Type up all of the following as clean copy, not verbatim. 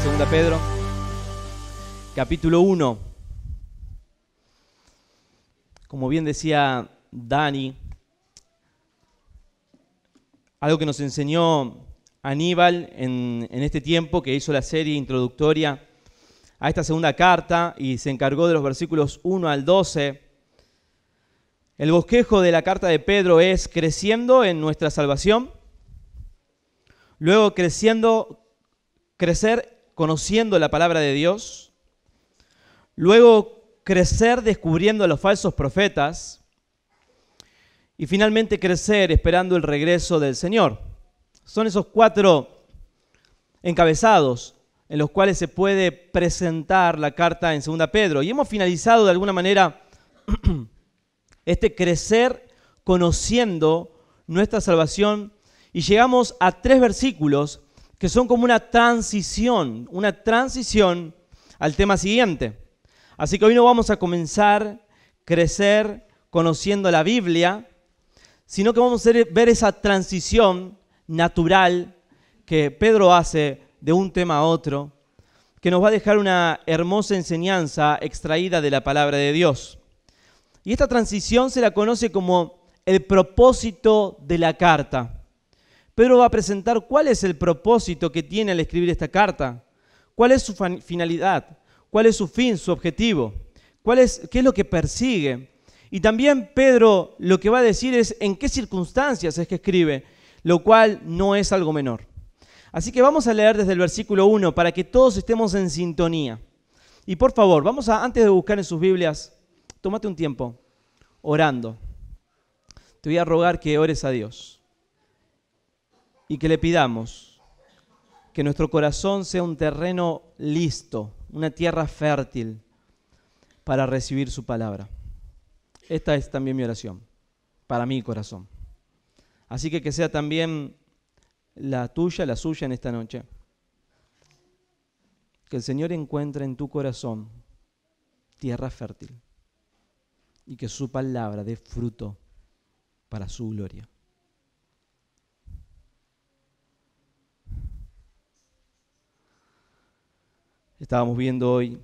Segunda Pedro, capítulo 1. Como bien decía Dani, algo que nos enseñó Aníbal en este tiempo que hizo la serie introductoria a esta segunda carta y se encargó de los versículos 1 al 12. El bosquejo de la carta de Pedro es creciendo en nuestra salvación, luego crecer conociendo la palabra de Dios, luego crecer descubriendo a los falsos profetas y finalmente crecer esperando el regreso del Señor. Son esos 4 encabezados en los cuales se puede presentar la carta en 2 Pedro. Y hemos finalizado de alguna manera este crecer conociendo nuestra salvación y llegamos a 3 versículos que son como una transición al tema siguiente. Así que hoy no vamos a comenzar crecer conociendo la Biblia, sino que vamos a ver esa transición natural que Pedro hace de un tema a otro, que nos va a dejar una hermosa enseñanza extraída de la palabra de Dios. Y esta transición se la conoce como el propósito de la carta. Pedro va a presentar cuál es el propósito que tiene al escribir esta carta, cuál es su finalidad, cuál es su fin, su objetivo, qué es lo que persigue. Y también Pedro lo que va a decir es en qué circunstancias es que escribe, lo cual no es algo menor. Así que vamos a leer desde el versículo 1 para que todos estemos en sintonía. Y por favor, antes de buscar en sus Biblias, tómate un tiempo orando. Te voy a rogar que ores a Dios y que le pidamos que nuestro corazón sea un terreno listo, una tierra fértil para recibir su palabra. Esta es también mi oración, para mi corazón. Así que sea también la tuya, la suya en esta noche. Que el Señor encuentre en tu corazón tierra fértil y que su palabra dé fruto para su gloria. Estábamos viendo hoy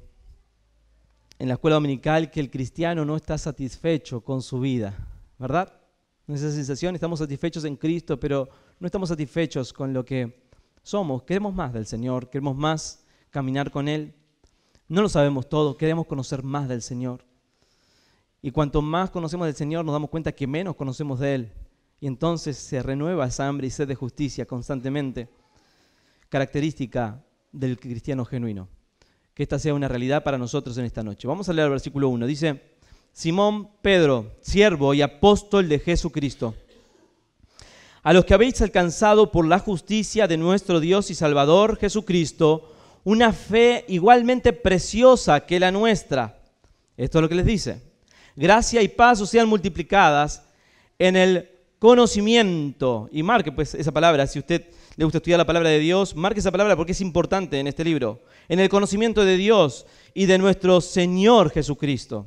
en la escuela dominical que el cristiano no está satisfecho con su vida, ¿verdad? Esa sensación, estamos satisfechos en Cristo, pero no estamos satisfechos con lo que somos. Queremos más del Señor, queremos más caminar con Él. No lo sabemos todo, queremos conocer más del Señor. Y cuanto más conocemos del Señor, nos damos cuenta que menos conocemos de Él. Y entonces se renueva esa hambre y sed de justicia constantemente, característica del cristiano genuino. Que esta sea una realidad para nosotros en esta noche. Vamos a leer el versículo 1. Dice: Simón Pedro, siervo y apóstol de Jesucristo, a los que habéis alcanzado por la justicia de nuestro Dios y Salvador Jesucristo, una fe igualmente preciosa que la nuestra. Esto es lo que les dice. Gracia y paz os sean multiplicadas en el conocimiento. Y marque pues esa palabra, si usted le gusta estudiar la palabra de Dios, marque esa palabra porque es importante en este libro. En el conocimiento de Dios y de nuestro Señor Jesucristo.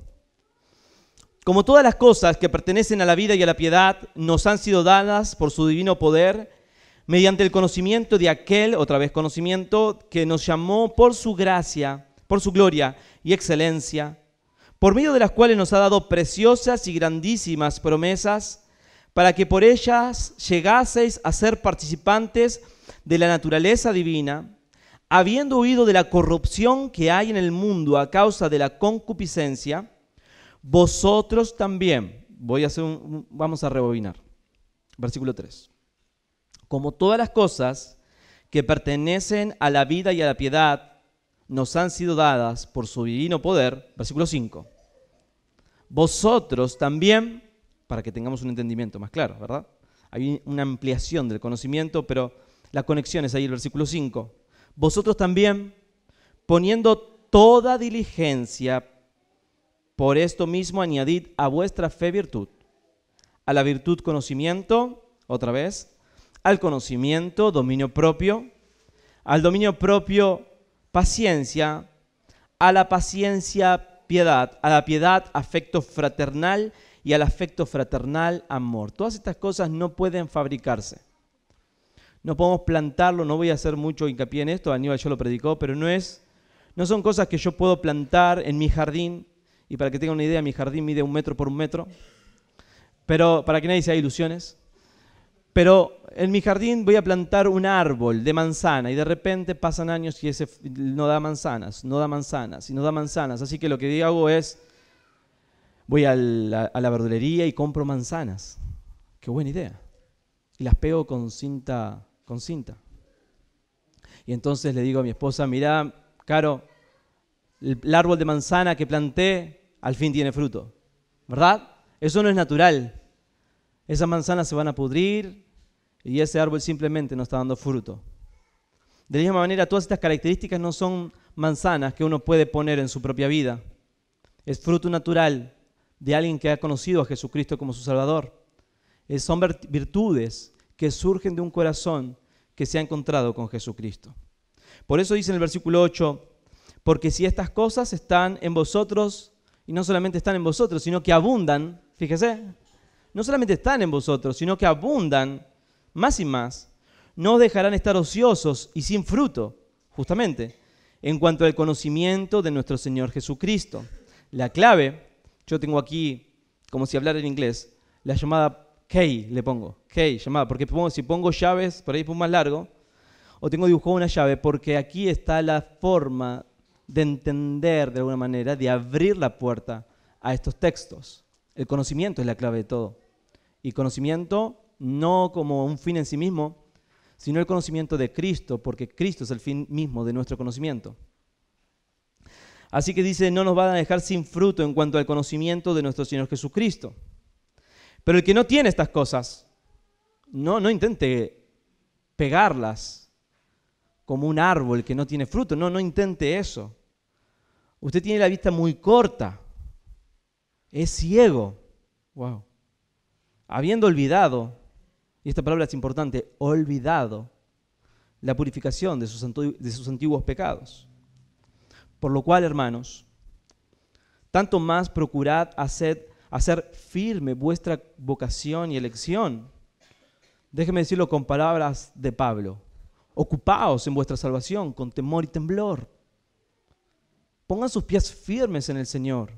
Como todas las cosas que pertenecen a la vida y a la piedad nos han sido dadas por su divino poder, mediante el conocimiento de aquel, otra vez conocimiento, que nos llamó por su gracia, por su gloria y excelencia, por medio de las cuales nos ha dado preciosas y grandísimas promesas, para que por ellas llegaseis a ser participantes de la naturaleza divina, habiendo huido de la corrupción que hay en el mundo a causa de la concupiscencia, vosotros también, vamos a rebobinar, versículo 3. Como todas las cosas que pertenecen a la vida y a la piedad nos han sido dadas por su divino poder, versículo 5. Vosotros también, para que tengamos un entendimiento más claro, ¿verdad? Hay una ampliación del conocimiento, pero la conexión es ahí el versículo 5. Vosotros también, poniendo toda diligencia, por esto mismo añadid a vuestra fe virtud, a la virtud conocimiento, otra vez, al conocimiento dominio propio, al dominio propio paciencia, a la paciencia piedad, a la piedad afecto fraternal y al afecto fraternal amor. Todas estas cosas no pueden fabricarse. No podemos plantarlo, no voy a hacer mucho hincapié en esto, Aníbal ya lo predicó, pero no son cosas que yo puedo plantar en mi jardín. Y para que tengan una idea, mi jardín mide 1 metro por 1 metro. Pero para que nadie se haga ilusiones. Pero en mi jardín voy a plantar un árbol de manzana y de repente pasan años y ese no da manzanas, no da manzanas y no da manzanas. Así que lo que hago es, voy a la verdulería y compro manzanas. Qué buena idea. Y las pego con cinta. Y entonces le digo a mi esposa, mirá, Caro, el árbol de manzana que planté al fin tiene fruto. ¿Verdad? Eso no es natural. Esas manzanas se van a pudrir y ese árbol simplemente no está dando fruto. De la misma manera, todas estas características no son manzanas que uno puede poner en su propia vida. Es fruto natural de alguien que ha conocido a Jesucristo como su Salvador. Son virtudes que surgen de un corazón que se ha encontrado con Jesucristo. Por eso dice en el versículo 8, porque si estas cosas están en vosotros, y no solamente están en vosotros, sino que abundan, fíjese, no solamente están en vosotros, sino que abundan más y más, no dejarán estar ociosos y sin fruto, justamente, en cuanto al conocimiento de nuestro Señor Jesucristo. La clave, yo tengo aquí, como si hablara en inglés, la llamada key, le pongo, key, llamada, porque si pongo llaves, por ahí es más largo, o tengo dibujado una llave, porque aquí está la forma de entender de alguna manera, de abrir la puerta a estos textos. El conocimiento es la clave de todo. Y conocimiento no como un fin en sí mismo, sino el conocimiento de Cristo, porque Cristo es el fin mismo de nuestro conocimiento. Así que dice, no nos van a dejar sin fruto en cuanto al conocimiento de nuestro Señor Jesucristo. Pero el que no tiene estas cosas, no intente pegarlas como un árbol que no tiene fruto. No intente eso. Usted tiene la vista muy corta. Es ciego. Wow. Habiendo olvidado, y esta palabra es importante, olvidado la purificación de sus antiguos pecados. Por lo cual, hermanos, tanto más procurad hacer firme vuestra vocación y elección. Déjeme decirlo con palabras de Pablo. Ocupaos en vuestra salvación con temor y temblor. Pongan sus pies firmes en el Señor.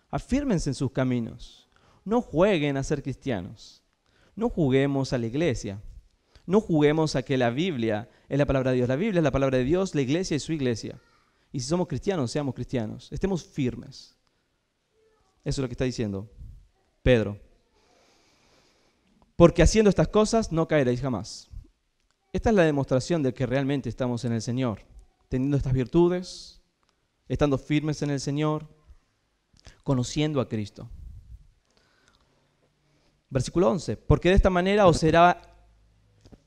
Afírmense en sus caminos. No jueguen a ser cristianos. No juguemos a la iglesia. No juguemos a que la Biblia es la palabra de Dios. La Biblia es la palabra de Dios, la iglesia es su iglesia. Y si somos cristianos, seamos cristianos. Estemos firmes. Eso es lo que está diciendo Pedro. Porque haciendo estas cosas no caeréis jamás. Esta es la demostración de que realmente estamos en el Señor. Teniendo estas virtudes, estando firmes en el Señor, conociendo a Cristo. Versículo 11. Porque de esta manera os será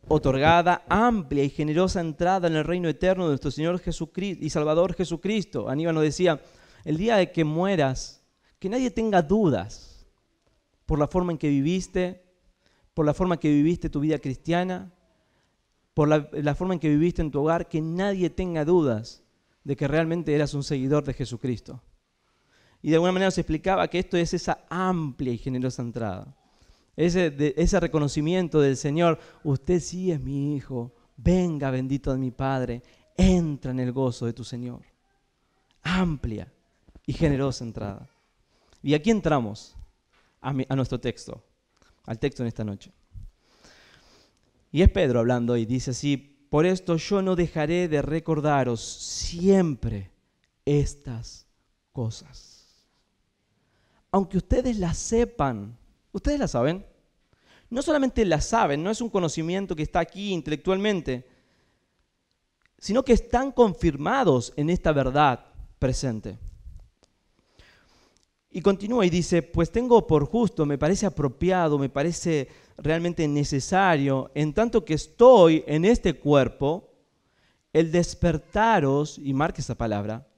otorgada amplia y generosa entrada en el reino eterno de nuestro Señor Jesucristo y Salvador Jesucristo. Aníbal nos decía, el día de que mueras, que nadie tenga dudas por la forma en que viviste, por la forma en que viviste tu vida cristiana, por la forma en que viviste en tu hogar, que nadie tenga dudas de que realmente eras un seguidor de Jesucristo. Y de alguna manera se explicaba que esto es esa amplia y generosa entrada. Ese reconocimiento del Señor, usted sí es mi hijo, venga bendito de mi Padre, entra en el gozo de tu Señor. Amplia y generosa entrada. Y aquí entramos a nuestro texto, al texto en esta noche. Y es Pedro hablando y dice así, por esto yo no dejaré de recordaros siempre estas cosas. Aunque ustedes las sepan, ustedes las saben. No solamente las saben, no es un conocimiento que está aquí intelectualmente, sino que están confirmados en esta verdad presente. Y continúa y dice, pues tengo por justo, me parece apropiado, me parece realmente necesario, en tanto que estoy en este cuerpo, el despertaros, y marque esa palabra,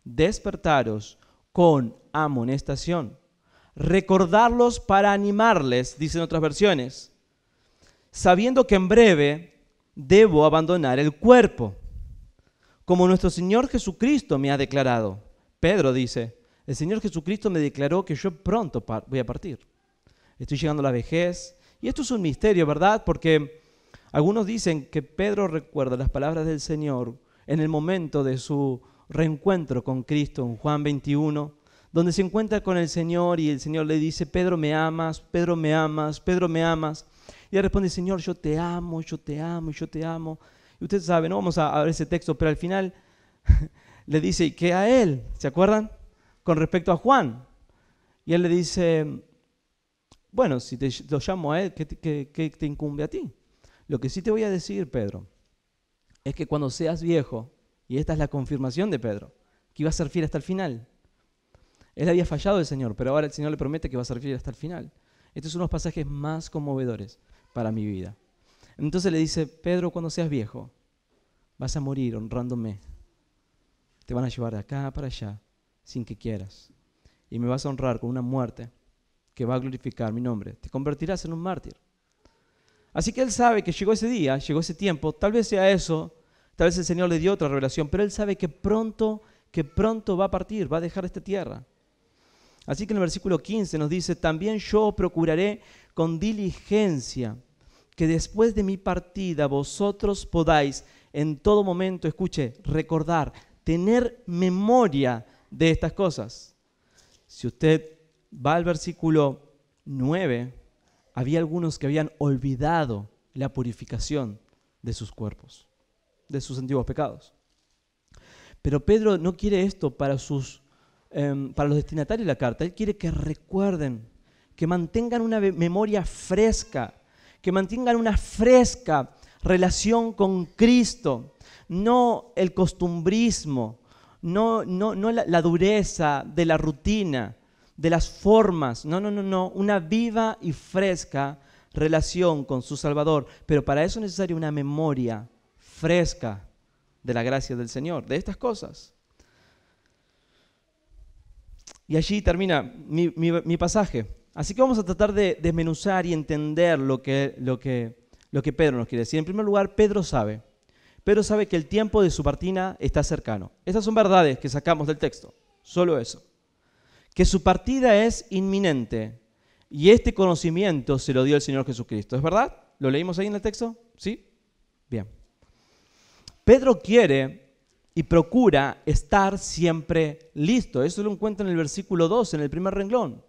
despertaros con amonestación. Recordarlos para animarles, dicen otras versiones, sabiendo que en breve debo abandonar el cuerpo, como nuestro Señor Jesucristo me ha declarado. Pedro dice, el Señor Jesucristo me declaró que yo pronto voy a partir. Estoy llegando a la vejez. Y esto es un misterio, ¿verdad? Porque Algunos dicen que Pedro recuerda las palabras del Señor en el momento de su reencuentro con Cristo en Juan 21, donde se encuentra con el Señor y el Señor le dice: Pedro, ¿me amas? Pedro, ¿me amas? Pedro, ¿me amas? Y él responde: Señor, yo te amo, yo te amo, yo te amo. Y usted sabe, no vamos a ver ese texto, pero al final le dice: ¿y qué a él? ¿Se acuerdan? Con respecto a Juan. Y él le dice: bueno, si lo llamo a él, ¿qué te incumbe a ti? Lo que sí te voy a decir, Pedro, es que cuando seas viejo, y esta es la confirmación de Pedro, que iba a ser fiel hasta el final. Él había fallado al Señor, pero ahora el Señor le promete que va a ser fiel hasta el final. Estos son los pasajes más conmovedores para mi vida. Entonces le dice: Pedro, cuando seas viejo, vas a morir honrándome. Te van a llevar de acá para allá, sin que quieras. Y me vas a honrar con una muerte que va a glorificar mi nombre. Te convertirás en un mártir. Así que él sabe que llegó ese día, llegó ese tiempo. Tal vez sea eso, tal vez el Señor le dio otra revelación, pero él sabe que pronto va a partir, va a dejar esta tierra. Así que en el versículo 15 nos dice: también yo procuraré con diligencia que después de mi partida vosotros podáis en todo momento, escuche, recordar, tener memoria de estas cosas. Si usted va al versículo 9, había algunos que habían olvidado la purificación de sus cuerpos, de sus antiguos pecados. Pero Pedro no quiere esto para los destinatarios de la carta. Él quiere que recuerden, que mantengan una memoria fresca, que mantengan una fresca relación con Cristo, no el costumbrismo, no la dureza de la rutina, de las formas, no, una viva y fresca relación con su Salvador. Pero para eso es necesaria una memoria fresca de la gracia del Señor, de estas cosas. Y allí termina mi pasaje. Así que vamos a tratar de desmenuzar y entender lo que Pedro nos quiere decir. En primer lugar, Pedro sabe que el tiempo de su partida está cercano. Estas son verdades que sacamos del texto, solo eso. Que su partida es inminente y este conocimiento se lo dio el Señor Jesucristo. ¿Es verdad? ¿Lo leímos ahí en el texto? ¿Sí? Bien. Pedro quiere y procura estar siempre listo. Eso lo encuentra en el versículo 2, en el primer renglón.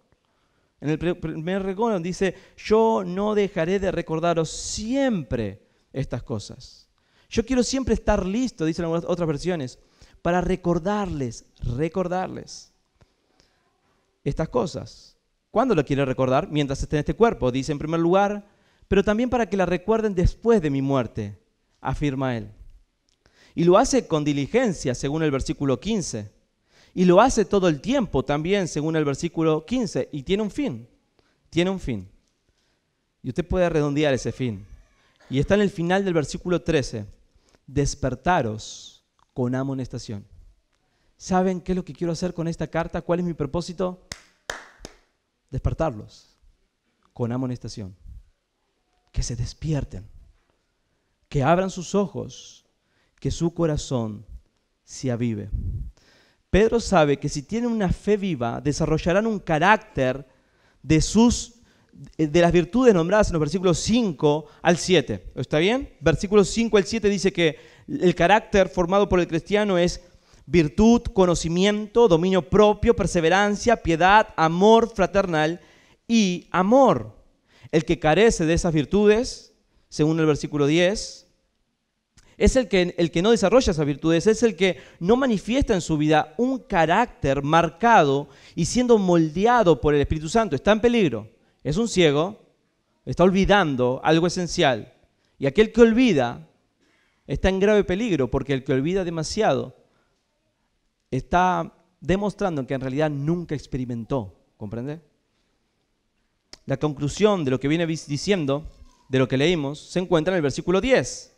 En el primer renglón dice: yo no dejaré de recordaros siempre estas cosas. Yo quiero siempre estar listo, dicen algunas otras versiones, para recordarles estas cosas. ¿Cuándo lo quiere recordar? Mientras esté en este cuerpo, dice en primer lugar, pero también para que la recuerden después de mi muerte, afirma él. Y lo hace con diligencia, según el versículo 15. Y lo hace todo el tiempo también, según el versículo 15. Y tiene un fin. Y usted puede redondear ese fin. Y está en el final del versículo 13. Despertaros con amonestación. ¿Saben qué es lo que quiero hacer con esta carta? ¿Cuál es mi propósito? Despertarlos con amonestación. Que se despierten. Que abran sus ojos. Que su corazón se avive. Pedro sabe que si tienen una fe viva, desarrollarán un carácter de las virtudes nombradas en los versículos 5 al 7. ¿Está bien? Versículos 5 al 7 dice que el carácter formado por el cristiano es virtud, conocimiento, dominio propio, perseverancia, piedad, amor fraternal y amor. El que carece de esas virtudes, según el versículo 10, es el que no desarrolla esas virtudes, es el que no manifiesta en su vida un carácter marcado y siendo moldeado por el Espíritu Santo. Está en peligro. Es un ciego, está olvidando algo esencial. Y aquel que olvida está en grave peligro, porque el que olvida demasiado está demostrando que en realidad nunca experimentó. ¿Comprende? La conclusión de lo que viene diciendo, de lo que leímos, se encuentra en el versículo 10.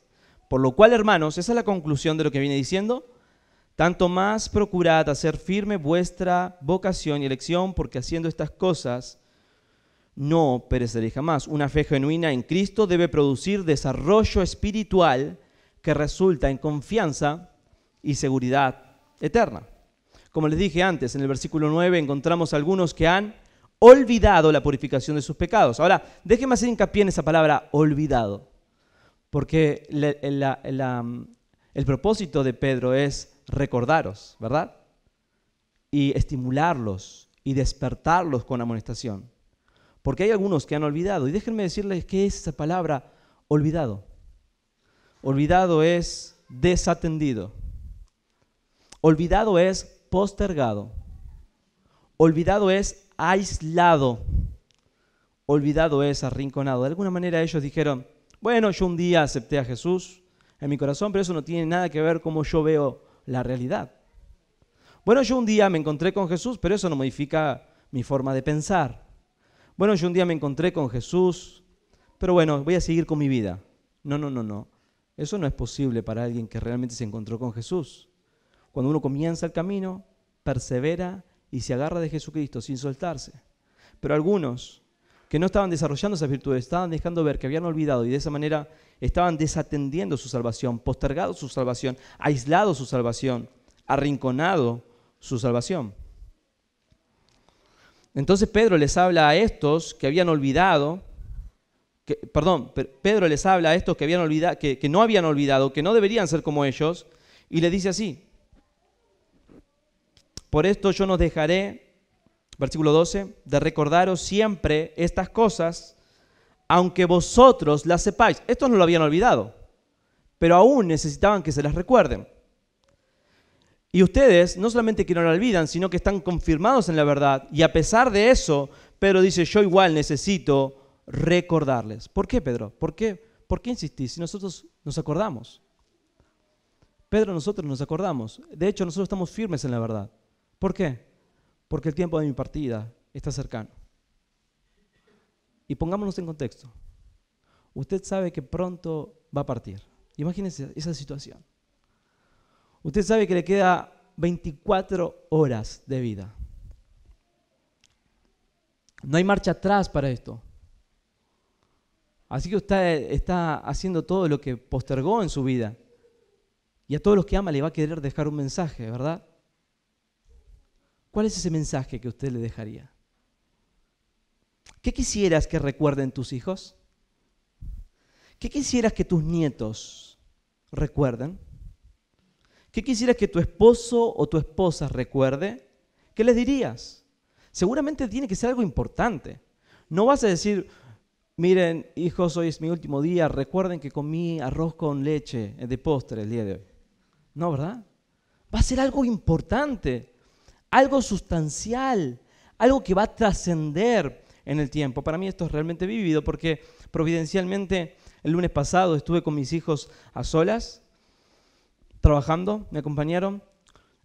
Por lo cual, hermanos, esa es la conclusión de lo que viene diciendo. Tanto más procurad hacer firme vuestra vocación y elección, porque haciendo estas cosas no pereceréis jamás. Una fe genuina en Cristo debe producir desarrollo espiritual que resulta en confianza y seguridad eterna. Como les dije antes, en el versículo 9 encontramos algunos que han olvidado la purificación de sus pecados. Ahora, déjenme hacer hincapié en esa palabra olvidado. Porque el propósito de Pedro es recordaros, ¿verdad? Y estimularlos y despertarlos con amonestación. Porque hay algunos que han olvidado. Y déjenme decirles qué es esa palabra olvidado. Olvidado es desatendido. Olvidado es postergado. Olvidado es aislado. Olvidado es arrinconado. De alguna manera ellos dijeron, bueno, yo un día acepté a Jesús en mi corazón, pero eso no tiene nada que ver con cómo yo veo la realidad. Bueno, yo un día me encontré con Jesús, pero eso no modifica mi forma de pensar. Bueno, yo un día me encontré con Jesús, pero bueno, voy a seguir con mi vida. No. Eso no es posible para alguien que realmente se encontró con Jesús. Cuando uno comienza el camino, persevera y se agarra de Jesucristo sin soltarse. Pero algunos que no estaban desarrollando esas virtudes, estaban dejando ver que habían olvidado y de esa manera estaban desatendiendo su salvación, postergado su salvación, aislado su salvación, arrinconado su salvación. Entonces Pedro les habla a estos que habían olvidado, Pedro les habla a estos que habían olvidado, que no habían olvidado, que no deberían ser como ellos, y les dice así: por esto yo no dejaré, versículo 12, de recordaros siempre estas cosas, aunque vosotros las sepáis. Estos no lo habían olvidado, pero aún necesitaban que se las recuerden. Y ustedes no solamente que no lo olvidan, sino que están confirmados en la verdad. Y a pesar de eso, Pedro dice, yo igual necesito recordarles. ¿Por qué, Pedro? ¿Por qué insistís si nosotros nos acordamos? Pedro, nosotros nos acordamos. De hecho, nosotros estamos firmes en la verdad. ¿Por qué? Porque el tiempo de mi partida está cercano. Y pongámonos en contexto. Usted sabe que pronto va a partir. Imagínense esa situación. Usted sabe que le queda 24 horas de vida. No hay marcha atrás para esto. Así que usted está haciendo todo lo que postergó en su vida. Y a todos los que ama le va a querer dejar un mensaje, ¿verdad? ¿Cuál es ese mensaje que usted le dejaría? ¿Qué quisieras que recuerden tus hijos? ¿Qué quisieras que tus nietos recuerden? ¿Qué quisieras que tu esposo o tu esposa recuerde? ¿Qué les dirías? Seguramente tiene que ser algo importante. No vas a decir, miren, hijos, hoy es mi último día, recuerden que comí arroz con leche de postre el día de hoy. No, ¿verdad? Va a ser algo importante, algo sustancial, algo que va a trascender en el tiempo. Para mí esto es realmente vívido porque providencialmente el lunes pasado estuve con mis hijos a solas, trabajando, me acompañaron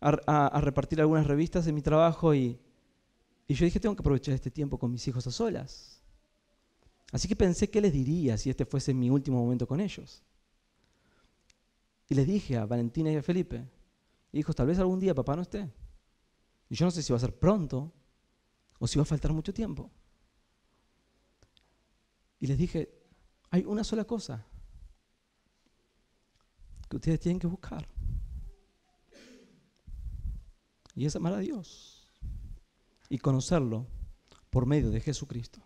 a repartir algunas revistas de mi trabajo y yo dije, tengo que aprovechar este tiempo con mis hijos a solas. Así que pensé, ¿qué les diría si este fuese mi último momento con ellos? Y les dije a Valentina y a Felipe, hijos, tal vez algún día papá no esté. Y yo no sé si va a ser pronto o si va a faltar mucho tiempo. Y les dije, hay una sola cosa que ustedes tienen que buscar. Y es amar a Dios y conocerlo por medio de Jesucristo.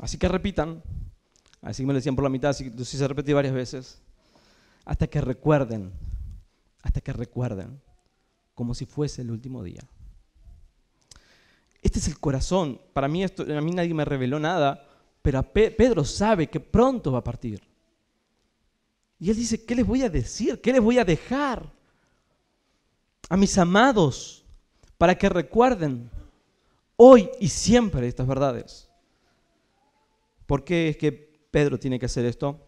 Así que repitan, así que me lo decían por la mitad, así que se repite varias veces, hasta que recuerden, como si fuese el último día. Este es el corazón. Para mí, a mí nadie me reveló nada, pero Pedro sabe que pronto va a partir. Y él dice, ¿qué les voy a decir? ¿Qué les voy a dejar a mis amados para que recuerden hoy y siempre estas verdades? ¿Por qué es que Pedro tiene que hacer esto?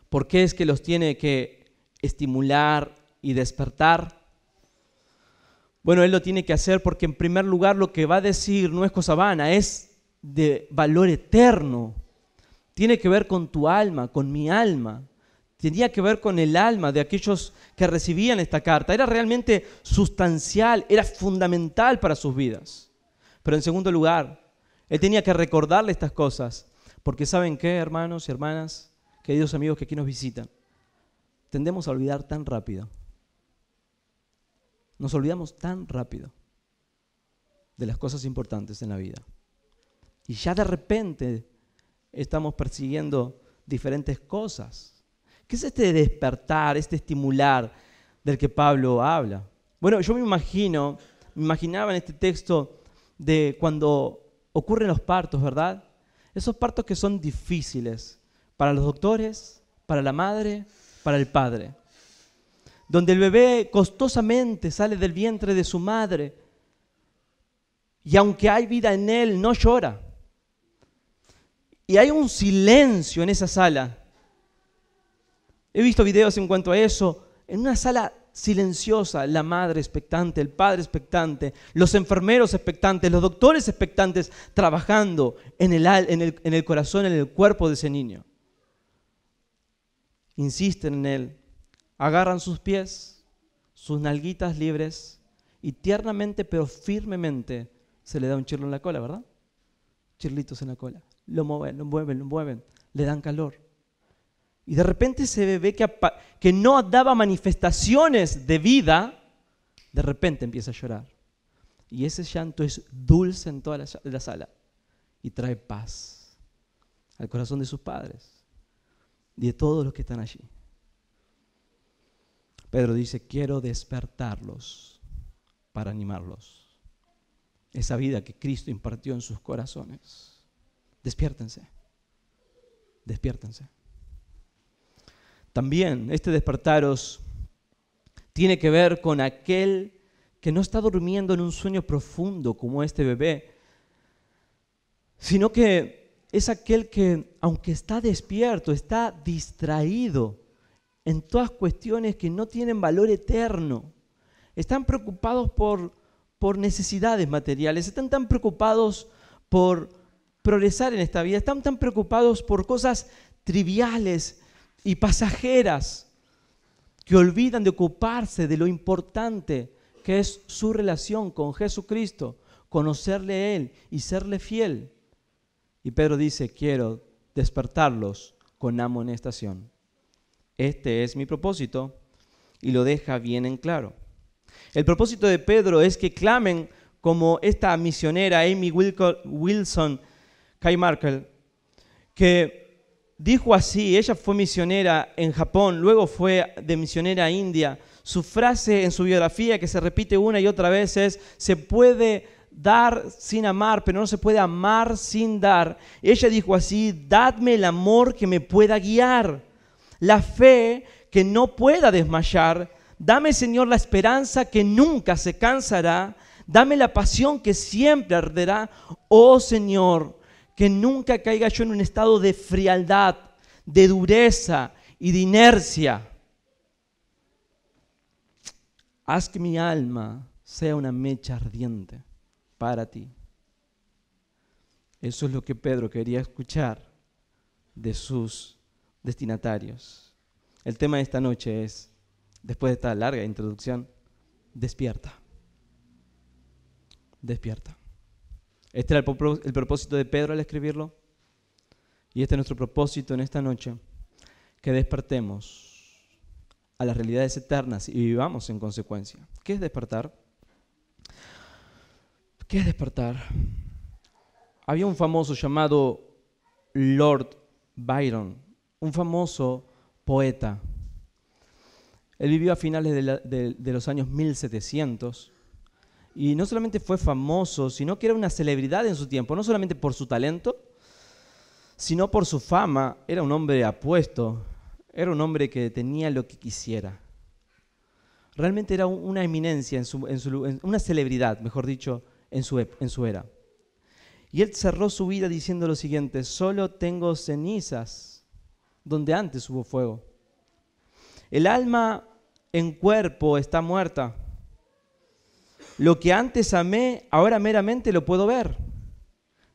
¿Por qué es que los tiene que estimular y despertar? Bueno, él lo tiene que hacer porque en primer lugar lo que va a decir no es cosa vana, es de valor eterno. Tiene que ver con tu alma, con mi alma. Tenía que ver con el alma de aquellos que recibían esta carta. Era realmente sustancial, era fundamental para sus vidas. Pero en segundo lugar, él tenía que recordarle estas cosas. Porque ¿saben qué, hermanos y hermanas, queridos amigos que aquí nos visitan? Tendemos a olvidar tan rápido. Nos olvidamos tan rápido de las cosas importantes en la vida. Y ya de repente estamos persiguiendo diferentes cosas. ¿Qué es este despertar, este estimular del que Pablo habla? Bueno, yo me imaginaba en este texto de cuando ocurren los partos, ¿verdad? Esos partos que son difíciles para los doctores, para la madre, para el padre. Donde el bebé costosamente sale del vientre de su madre y aunque hay vida en él, no llora. Y hay un silencio en esa sala. He visto videos en cuanto a eso. En una sala silenciosa, la madre expectante, el padre expectante, los enfermeros expectantes, los doctores expectantes, trabajando en el corazón, en el cuerpo de ese niño. Insisten en él, agarran sus pies, sus nalguitas libres y tiernamente pero firmemente se le da un chirlo en la cola, ¿verdad? Chirlitos en la cola. Lo mueven, le dan calor. Y de repente ese bebé que no daba manifestaciones de vida, de repente empieza a llorar. Y ese llanto es dulce en toda la sala y trae paz al corazón de sus padres y de todos los que están allí. Pedro dice, quiero despertarlos para animarlos. Esa vida que Cristo impartió en sus corazones. Despiértense. Despiértense. También este despertaros tiene que ver con aquel que no está durmiendo en un sueño profundo como este bebé, sino que es aquel que, aunque está despierto, está distraído en todas cuestiones que no tienen valor eterno. Están preocupados por necesidades materiales, están tan preocupados por progresar en esta vida, están tan preocupados por cosas triviales y pasajeras que olvidan de ocuparse de lo importante que es su relación con Jesucristo, conocerle a Él y serle fiel. Y Pedro dice, quiero despertarlos con amonestación. Este es mi propósito y lo deja bien en claro. El propósito de Pedro es que clamen como esta misionera Amy Wilson Kaimarkel, que dijo así, ella fue misionera en Japón, luego fue de misionera a India. Su frase en su biografía, que se repite una y otra vez, es: se puede dar sin amar, pero no se puede amar sin dar. Ella dijo así: dadme el amor que me pueda guiar, la fe que no pueda desmayar. Dame, Señor, la esperanza que nunca se cansará. Dame la pasión que siempre arderá. Oh Señor, que nunca caiga yo en un estado de frialdad, de dureza y de inercia. Haz que mi alma sea una mecha ardiente para ti. Eso es lo que Pedro quería escuchar de sus destinatarios. El tema de esta noche es, después de esta larga introducción, despierta. Despierta. Este era el propósito de Pedro al escribirlo. Y este es nuestro propósito en esta noche, que despertemos a las realidades eternas y vivamos en consecuencia. ¿Qué es despertar? ¿Qué es despertar? Había un famoso llamado Lord Byron, un famoso poeta. Él vivió a finales de los años 1700 y no solamente fue famoso, sino que era una celebridad en su tiempo, no solamente por su talento, sino por su fama. Era un hombre apuesto, era un hombre que tenía lo que quisiera. Realmente era una eminencia, una celebridad, mejor dicho, en su era. Y él cerró su vida diciendo lo siguiente: solo tengo cenizas donde antes hubo fuego. El alma en cuerpo está muerta. Lo que antes amé, ahora meramente lo puedo ver.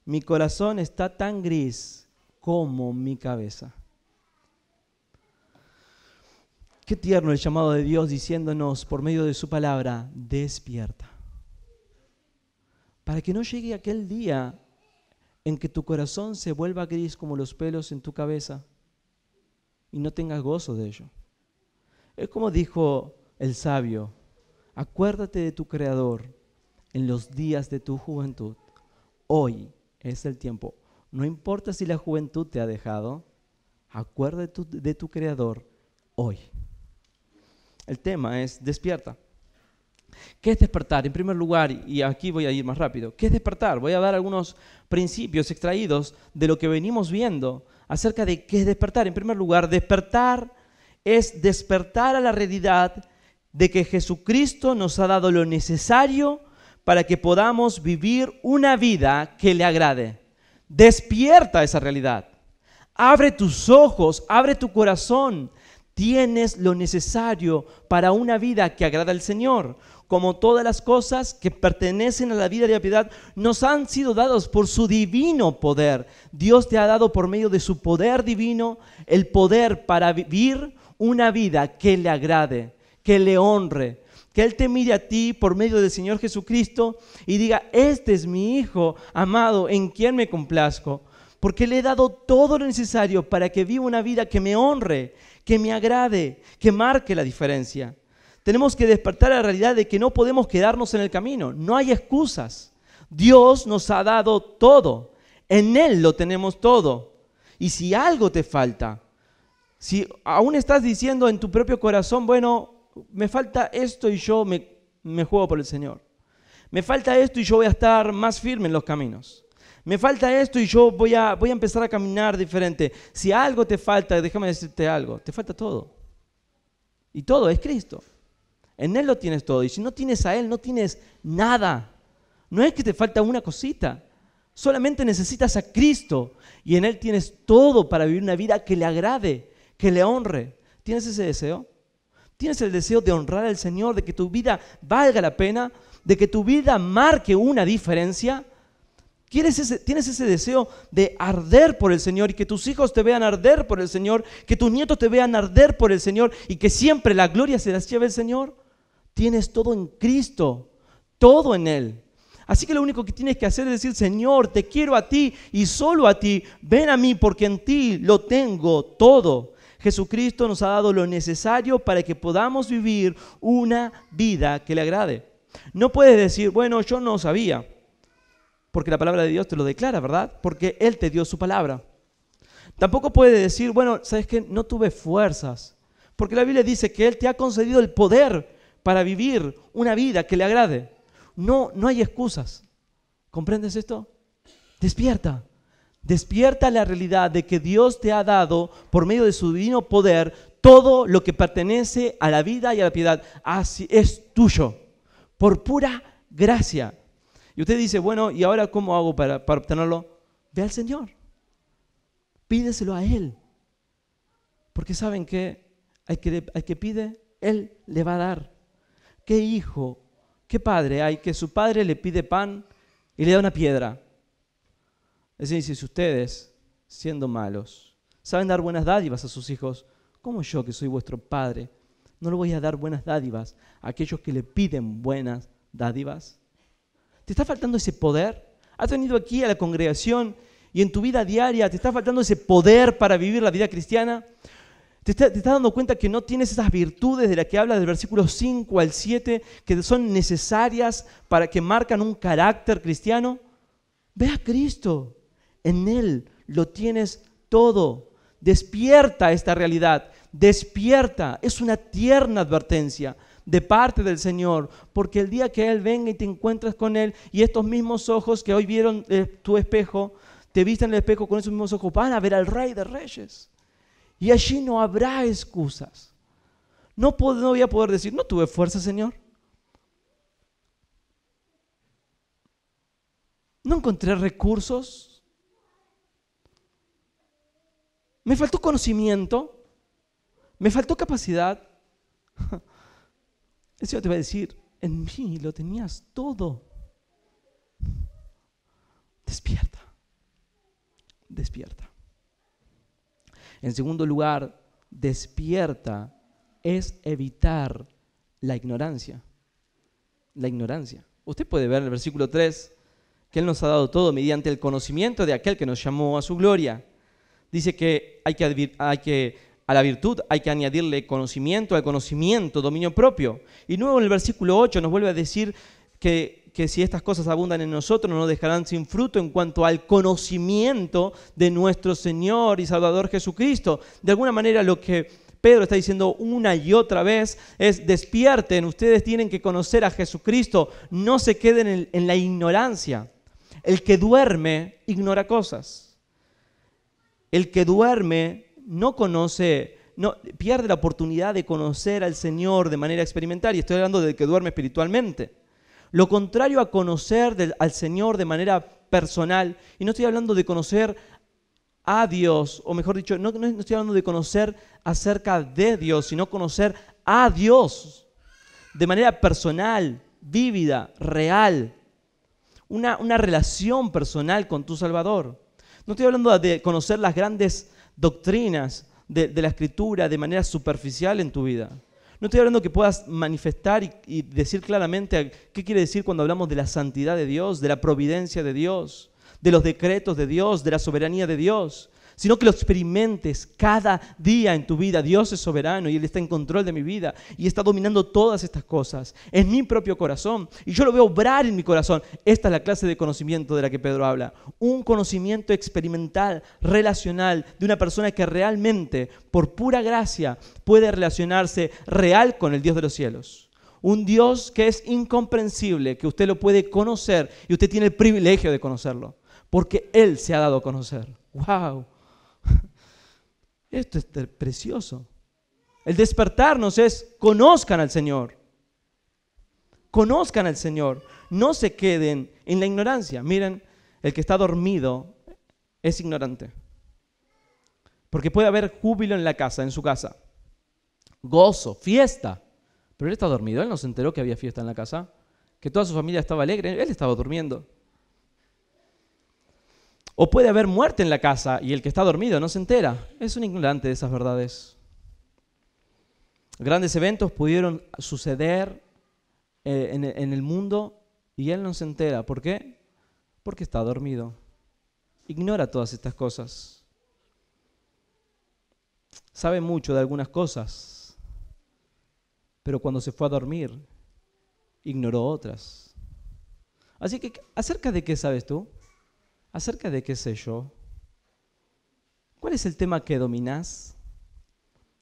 Mi corazón está tan gris como mi cabeza. Qué tierno el llamado de Dios diciéndonos por medio de su palabra: despierta. Para que no llegue aquel día en que tu corazón se vuelva gris como los pelos en tu cabeza y no tengas gozo de ello. Es como dijo el sabio: acuérdate de tu Creador en los días de tu juventud. Hoy es el tiempo. No importa si la juventud te ha dejado, acuérdate de tu Creador hoy. El tema es despierta. ¿Qué es despertar? En primer lugar, y aquí voy a ir más rápido, ¿qué es despertar? Voy a dar algunos principios extraídos de lo que venimos viendo acerca de qué es despertar. En primer lugar, despertar es despertar a la realidad de que Jesucristo nos ha dado lo necesario para que podamos vivir una vida que le agrade. Despierta esa realidad. Abre tus ojos, abre tu corazón. Tienes lo necesario para una vida que agrada al Señor. Como todas las cosas que pertenecen a la vida de la piedad, nos han sido dados por su divino poder. Dios te ha dado por medio de su poder divino el poder para vivir una vida que le agrade, que le honre. Que Él te mire a ti por medio del Señor Jesucristo y diga, este es mi Hijo amado en quien me complazco. Porque le he dado todo lo necesario para que viva una vida que me honre, que me agrade, que marque la diferencia. Tenemos que despertar a la realidad de que no podemos quedarnos en el camino. No hay excusas. Dios nos ha dado todo. En Él lo tenemos todo. Y si algo te falta, si aún estás diciendo en tu propio corazón, bueno, me falta esto y yo me juego por el Señor. Me falta esto y yo voy a estar más firme en los caminos. Me falta esto y yo voy a empezar a caminar diferente. Si algo te falta, déjame decirte algo, te falta todo. Y todo es Cristo. En Él lo tienes todo. Y si no tienes a Él, no tienes nada. No es que te falta una cosita. Solamente necesitas a Cristo. Y en Él tienes todo para vivir una vida que le agrade, que le honre. ¿Tienes ese deseo? ¿Tienes el deseo de honrar al Señor, de que tu vida valga la pena, de que tu vida marque una diferencia? ¿Tienes ese deseo de arder por el Señor y que tus hijos te vean arder por el Señor, que tus nietos te vean arder por el Señor y que siempre la gloria se las lleve el Señor? Tienes todo en Cristo, todo en Él. Así que lo único que tienes que hacer es decir, Señor, te quiero a ti y solo a ti. Ven a mí porque en ti lo tengo todo. Jesucristo nos ha dado lo necesario para que podamos vivir una vida que le agrade. No puedes decir, bueno, yo no sabía, porque la palabra de Dios te lo declara, ¿verdad? Porque Él te dio su palabra. Tampoco puedes decir, bueno, ¿sabes qué? No tuve fuerzas, porque la Biblia dice que Él te ha concedido el poder para vivir una vida que le agrade. No hay excusas. ¿Comprendes esto? Despierta. Despierta la realidad de que Dios te ha dado, por medio de su divino poder, todo lo que pertenece a la vida y a la piedad. Así es tuyo, por pura gracia. Y usted dice, bueno, ¿y ahora cómo hago para obtenerlo? Ve al Señor. Pídeselo a Él. Porque ¿saben qué? Al que pide, Él le va a dar. ¿Qué hijo, qué padre hay que su padre le pide pan y le da una piedra? Es decir, si ustedes, siendo malos, saben dar buenas dádivas a sus hijos, ¿cómo yo, que soy vuestro padre, no le voy a dar buenas dádivas a aquellos que le piden buenas dádivas? ¿Te está faltando ese poder? ¿Has venido aquí a la congregación y en tu vida diaria te está faltando ese poder para vivir la vida cristiana? ¿Te estás dando cuenta que no tienes esas virtudes de las que habla del versículo 5 al 7 que son necesarias para que marcan un carácter cristiano? Ve a Cristo. En Él lo tienes todo. Despierta esta realidad. Despierta. Es una tierna advertencia de parte del Señor, porque el día que Él venga y te encuentres con Él y estos mismos ojos que hoy vieron tu espejo, te visten en el espejo con esos mismos ojos, van a ver al Rey de Reyes. Y allí no habrá excusas. No voy a poder decir, no tuve fuerza, Señor. No encontré recursos. Me faltó conocimiento. Me faltó capacidad. El Señor te va a decir, en mí lo tenías todo. Despierta. Despierta. En segundo lugar, despierta es evitar la ignorancia. La ignorancia. Usted puede ver en el versículo 3 que Él nos ha dado todo mediante el conocimiento de aquel que nos llamó a su gloria. Dice que a la virtud hay que añadirle conocimiento, al conocimiento, dominio propio. Y luego en el versículo 8 nos vuelve a decir que que si estas cosas abundan en nosotros, no nos dejarán sin fruto en cuanto al conocimiento de nuestro Señor y Salvador Jesucristo. De alguna manera lo que Pedro está diciendo una y otra vez es: despierten, ustedes tienen que conocer a Jesucristo, no se queden en la ignorancia. El que duerme ignora cosas. El que duerme no conoce, pierde la oportunidad de conocer al Señor de manera experimental. Y estoy hablando del que duerme espiritualmente. Lo contrario a conocer al Señor de manera personal, y no estoy hablando de conocer a Dios, o mejor dicho, no estoy hablando de conocer acerca de Dios, sino conocer a Dios de manera personal, vívida, real. Una relación personal con tu Salvador. No estoy hablando de conocer las grandes doctrinas de la Escritura de manera superficial en tu vida. No estoy hablando que puedas manifestar y decir claramente qué quiere decir cuando hablamos de la santidad de Dios, de la providencia de Dios, de los decretos de Dios, de la soberanía de Dios, sino que lo experimentes cada día en tu vida. Dios es soberano y Él está en control de mi vida y está dominando todas estas cosas en mi propio corazón, y yo lo veo obrar en mi corazón. Esta es la clase de conocimiento de la que Pedro habla, un conocimiento experimental, relacional, de una persona que realmente, por pura gracia, puede relacionarse real con el Dios de los cielos. Un Dios que es incomprensible, que usted lo puede conocer y usted tiene el privilegio de conocerlo, porque Él se ha dado a conocer. ¡Wow! Esto es precioso. El despertarnos es: conozcan al Señor. Conozcan al Señor. No se queden en la ignorancia. Miren, el que está dormido es ignorante. Porque puede haber júbilo en la casa, en su casa. Gozo, fiesta. Pero él está dormido. Él no se enteró que había fiesta en la casa, que toda su familia estaba alegre. Él estaba durmiendo. O puede haber muerte en la casa y el que está dormido no se entera. Es un ignorante de esas verdades. Grandes eventos pudieron suceder en el mundo y él no se entera. ¿Por qué? Porque está dormido. Ignora todas estas cosas. Sabe mucho de algunas cosas, pero cuando se fue a dormir, ignoró otras. Así que, ¿acerca de qué sabes tú? ¿Acerca de qué sé yo? ¿Cuál es el tema que dominás?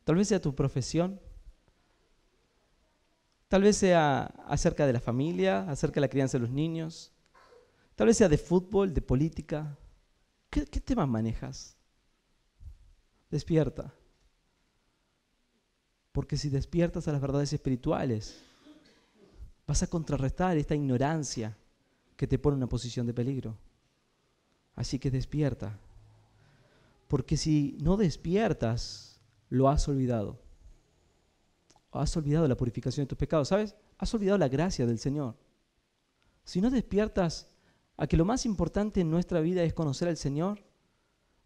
Tal vez sea tu profesión. Tal vez sea acerca de la familia, acerca de la crianza de los niños. Tal vez sea de fútbol, de política. ¿Qué temas manejas? Despierta. Porque si despiertas a las verdades espirituales, vas a contrarrestar esta ignorancia que te pone en una posición de peligro. Así que despierta, porque si no despiertas, lo has olvidado. Has olvidado la purificación de tus pecados, ¿sabes? Has olvidado la gracia del Señor. Si no despiertas a que lo más importante en nuestra vida es conocer al Señor,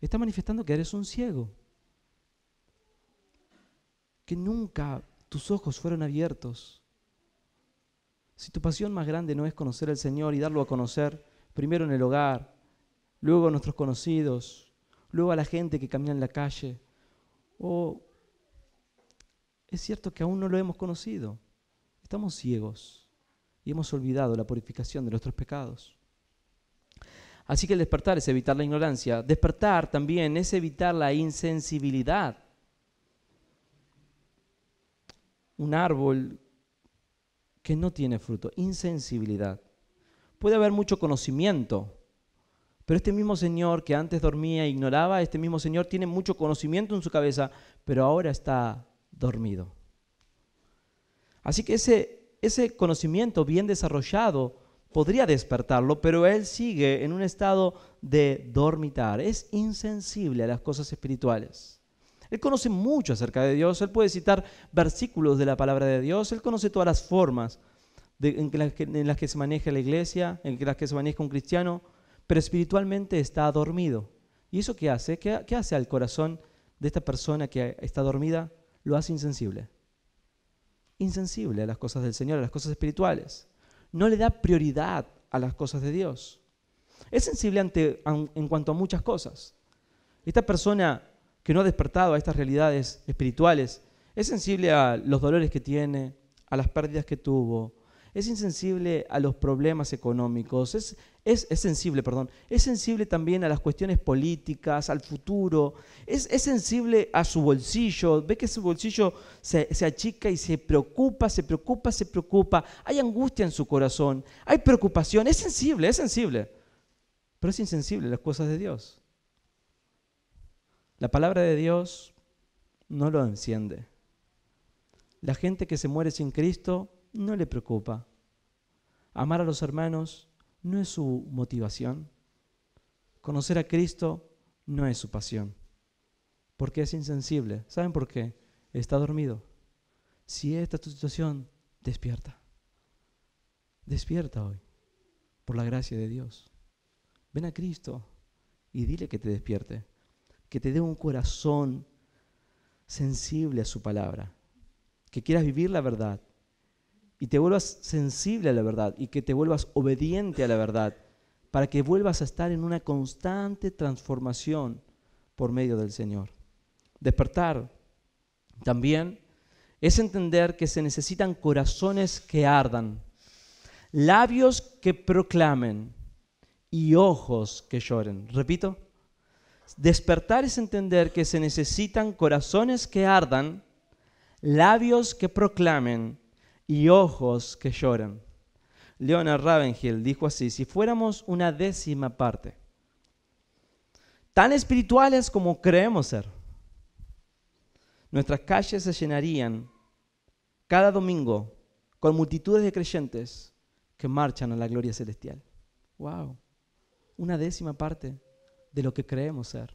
está manifestando que eres un ciego, que nunca tus ojos fueron abiertos. Si tu pasión más grande no es conocer al Señor y darlo a conocer, primero en el hogar, luego a nuestros conocidos, luego a la gente que camina en la calle, es cierto que aún no lo hemos conocido. Estamos ciegos y hemos olvidado la purificación de nuestros pecados. Así que el despertar es evitar la ignorancia. Despertar también es evitar la insensibilidad. Un árbol que no tiene fruto, insensibilidad. Puede haber mucho conocimiento, pero este mismo Señor que antes dormía e ignoraba, este mismo Señor tiene mucho conocimiento en su cabeza, pero ahora está dormido. Así que ese conocimiento bien desarrollado podría despertarlo, pero él sigue en un estado de dormitar. Es insensible a las cosas espirituales. Él conoce mucho acerca de Dios, él puede citar versículos de la palabra de Dios, él conoce todas las formas en las que se maneja la iglesia, en las que se maneja un cristiano, pero espiritualmente está dormido. ¿Y eso qué hace? ¿Qué hace al corazón de esta persona que está dormida? Lo hace insensible. Insensible a las cosas del Señor, a las cosas espirituales. No le da prioridad a las cosas de Dios. Es sensible en cuanto a muchas cosas. Esta persona que no ha despertado a estas realidades espirituales es sensible a los dolores que tiene, a las pérdidas que tuvo, es insensible a los problemas económicos, es sensible también a las cuestiones políticas, al futuro, es sensible a su bolsillo, ve que su bolsillo se achica y se preocupa, hay angustia en su corazón, hay preocupación, es sensible, pero es insensible a las cosas de Dios. La palabra de Dios no lo enciende. La gente que se muere sin Cristo no le preocupa. Amar a los hermanos no es su motivación. Conocer a Cristo no es su pasión. Porque es insensible. ¿Saben por qué? Está dormido. Si esta es tu situación, despierta. Despierta hoy, por la gracia de Dios. Ven a Cristo y dile que te despierte, que te dé un corazón sensible a su palabra, que quieras vivir la verdad y te vuelvas sensible a la verdad y que te vuelvas obediente a la verdad para que vuelvas a estar en una constante transformación por medio del Señor. Despertar también es entender que se necesitan corazones que ardan, labios que proclamen y ojos que lloren. Repito, despertar es entender que se necesitan corazones que ardan, labios que proclamen y ojos que lloran. Leonard Ravenhill dijo así: si fuéramos una 10ª parte, tan espirituales como creemos ser, nuestras calles se llenarían cada domingo con multitudes de creyentes que marchan a la gloria celestial. ¡Wow! Una 10ª parte de lo que creemos ser.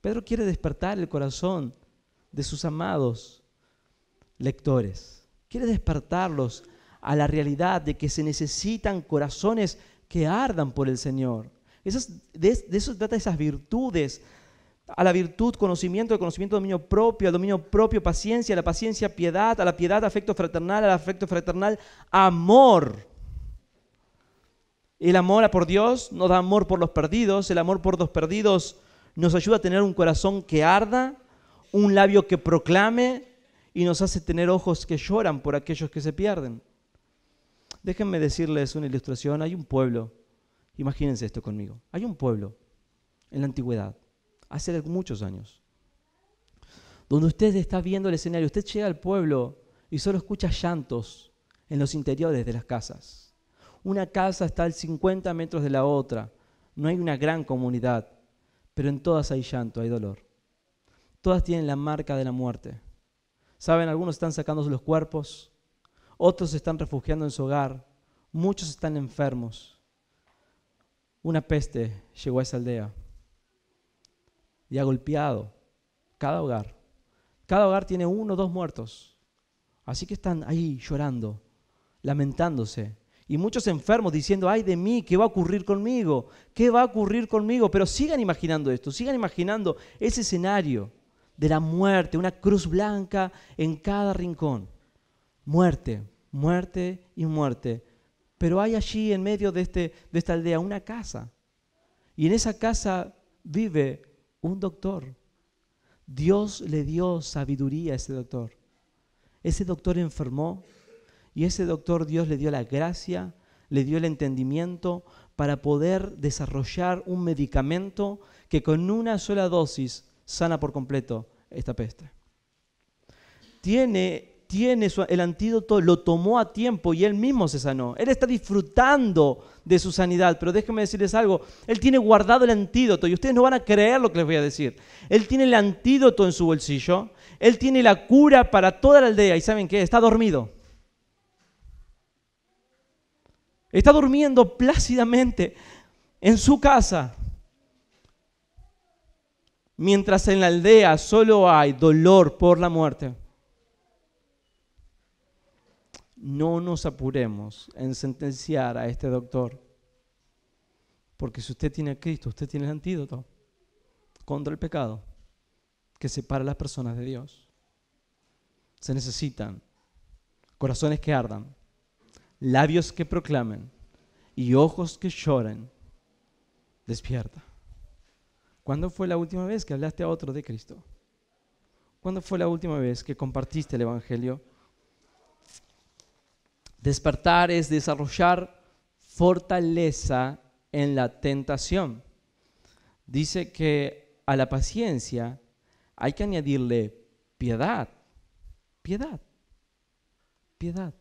Pedro quiere despertar el corazón de sus amados lectores. Quiere despertarlos a la realidad de que se necesitan corazones que ardan por el Señor. De eso trata esas virtudes. A la virtud, conocimiento, al conocimiento, dominio propio, al dominio propio, paciencia, a la paciencia, piedad, a la piedad, afecto fraternal, al afecto fraternal, amor. El amor por Dios nos da amor por los perdidos. El amor por los perdidos nos ayuda a tener un corazón que arda, un labio que proclame y nos hace tener ojos que lloran por aquellos que se pierden. Déjenme decirles una ilustración. Hay un pueblo, imagínense esto conmigo. Hay un pueblo en la antigüedad, hace muchos años, donde usted está viendo el escenario. Usted llega al pueblo y solo escucha llantos en los interiores de las casas. Una casa está a 50 metros de la otra. No hay una gran comunidad, pero en todas hay llanto, hay dolor. Todas tienen la marca de la muerte. ¿Saben? Algunos están sacándose los cuerpos, otros se están refugiando en su hogar, muchos están enfermos. Una peste llegó a esa aldea y ha golpeado cada hogar. Cada hogar tiene 1 o 2 muertos. Así que están ahí llorando, lamentándose. Y muchos enfermos diciendo: ay de mí, ¿qué va a ocurrir conmigo? ¿Qué va a ocurrir conmigo? Pero sigan imaginando esto, sigan imaginando ese escenario de la muerte, una cruz blanca en cada rincón. Muerte, muerte y muerte. Pero hay allí en medio de esta aldea una casa. Y en esa casa vive un doctor. Dios le dio sabiduría a ese doctor. Ese doctor enfermó. Y ese doctor, Dios le dio la gracia, le dio el entendimiento para poder desarrollar un medicamento que con una sola dosis sana por completo esta peste. El antídoto, lo tomó a tiempo y él mismo se sanó. Él está disfrutando de su sanidad, pero déjenme decirles algo. Él tiene guardado el antídoto y ustedes no van a creer lo que les voy a decir. Él tiene el antídoto en su bolsillo. Él tiene la cura para toda la aldea y ¿saben qué? Está dormido. Está durmiendo plácidamente en su casa. Mientras en la aldea solo hay dolor por la muerte. No nos apuremos en sentenciar a este doctor. Porque si usted tiene a Cristo, usted tiene el antídoto contra el pecado que separa a las personas de Dios. Se necesitan corazones que ardan, labios que proclamen y ojos que lloren. Despierta. ¿Cuándo fue la última vez que hablaste a otro de Cristo? ¿Cuándo fue la última vez que compartiste el Evangelio? Despertar es desarrollar fortaleza en la tentación. Dice que a la paciencia hay que añadirle piedad. Piedad. Piedad.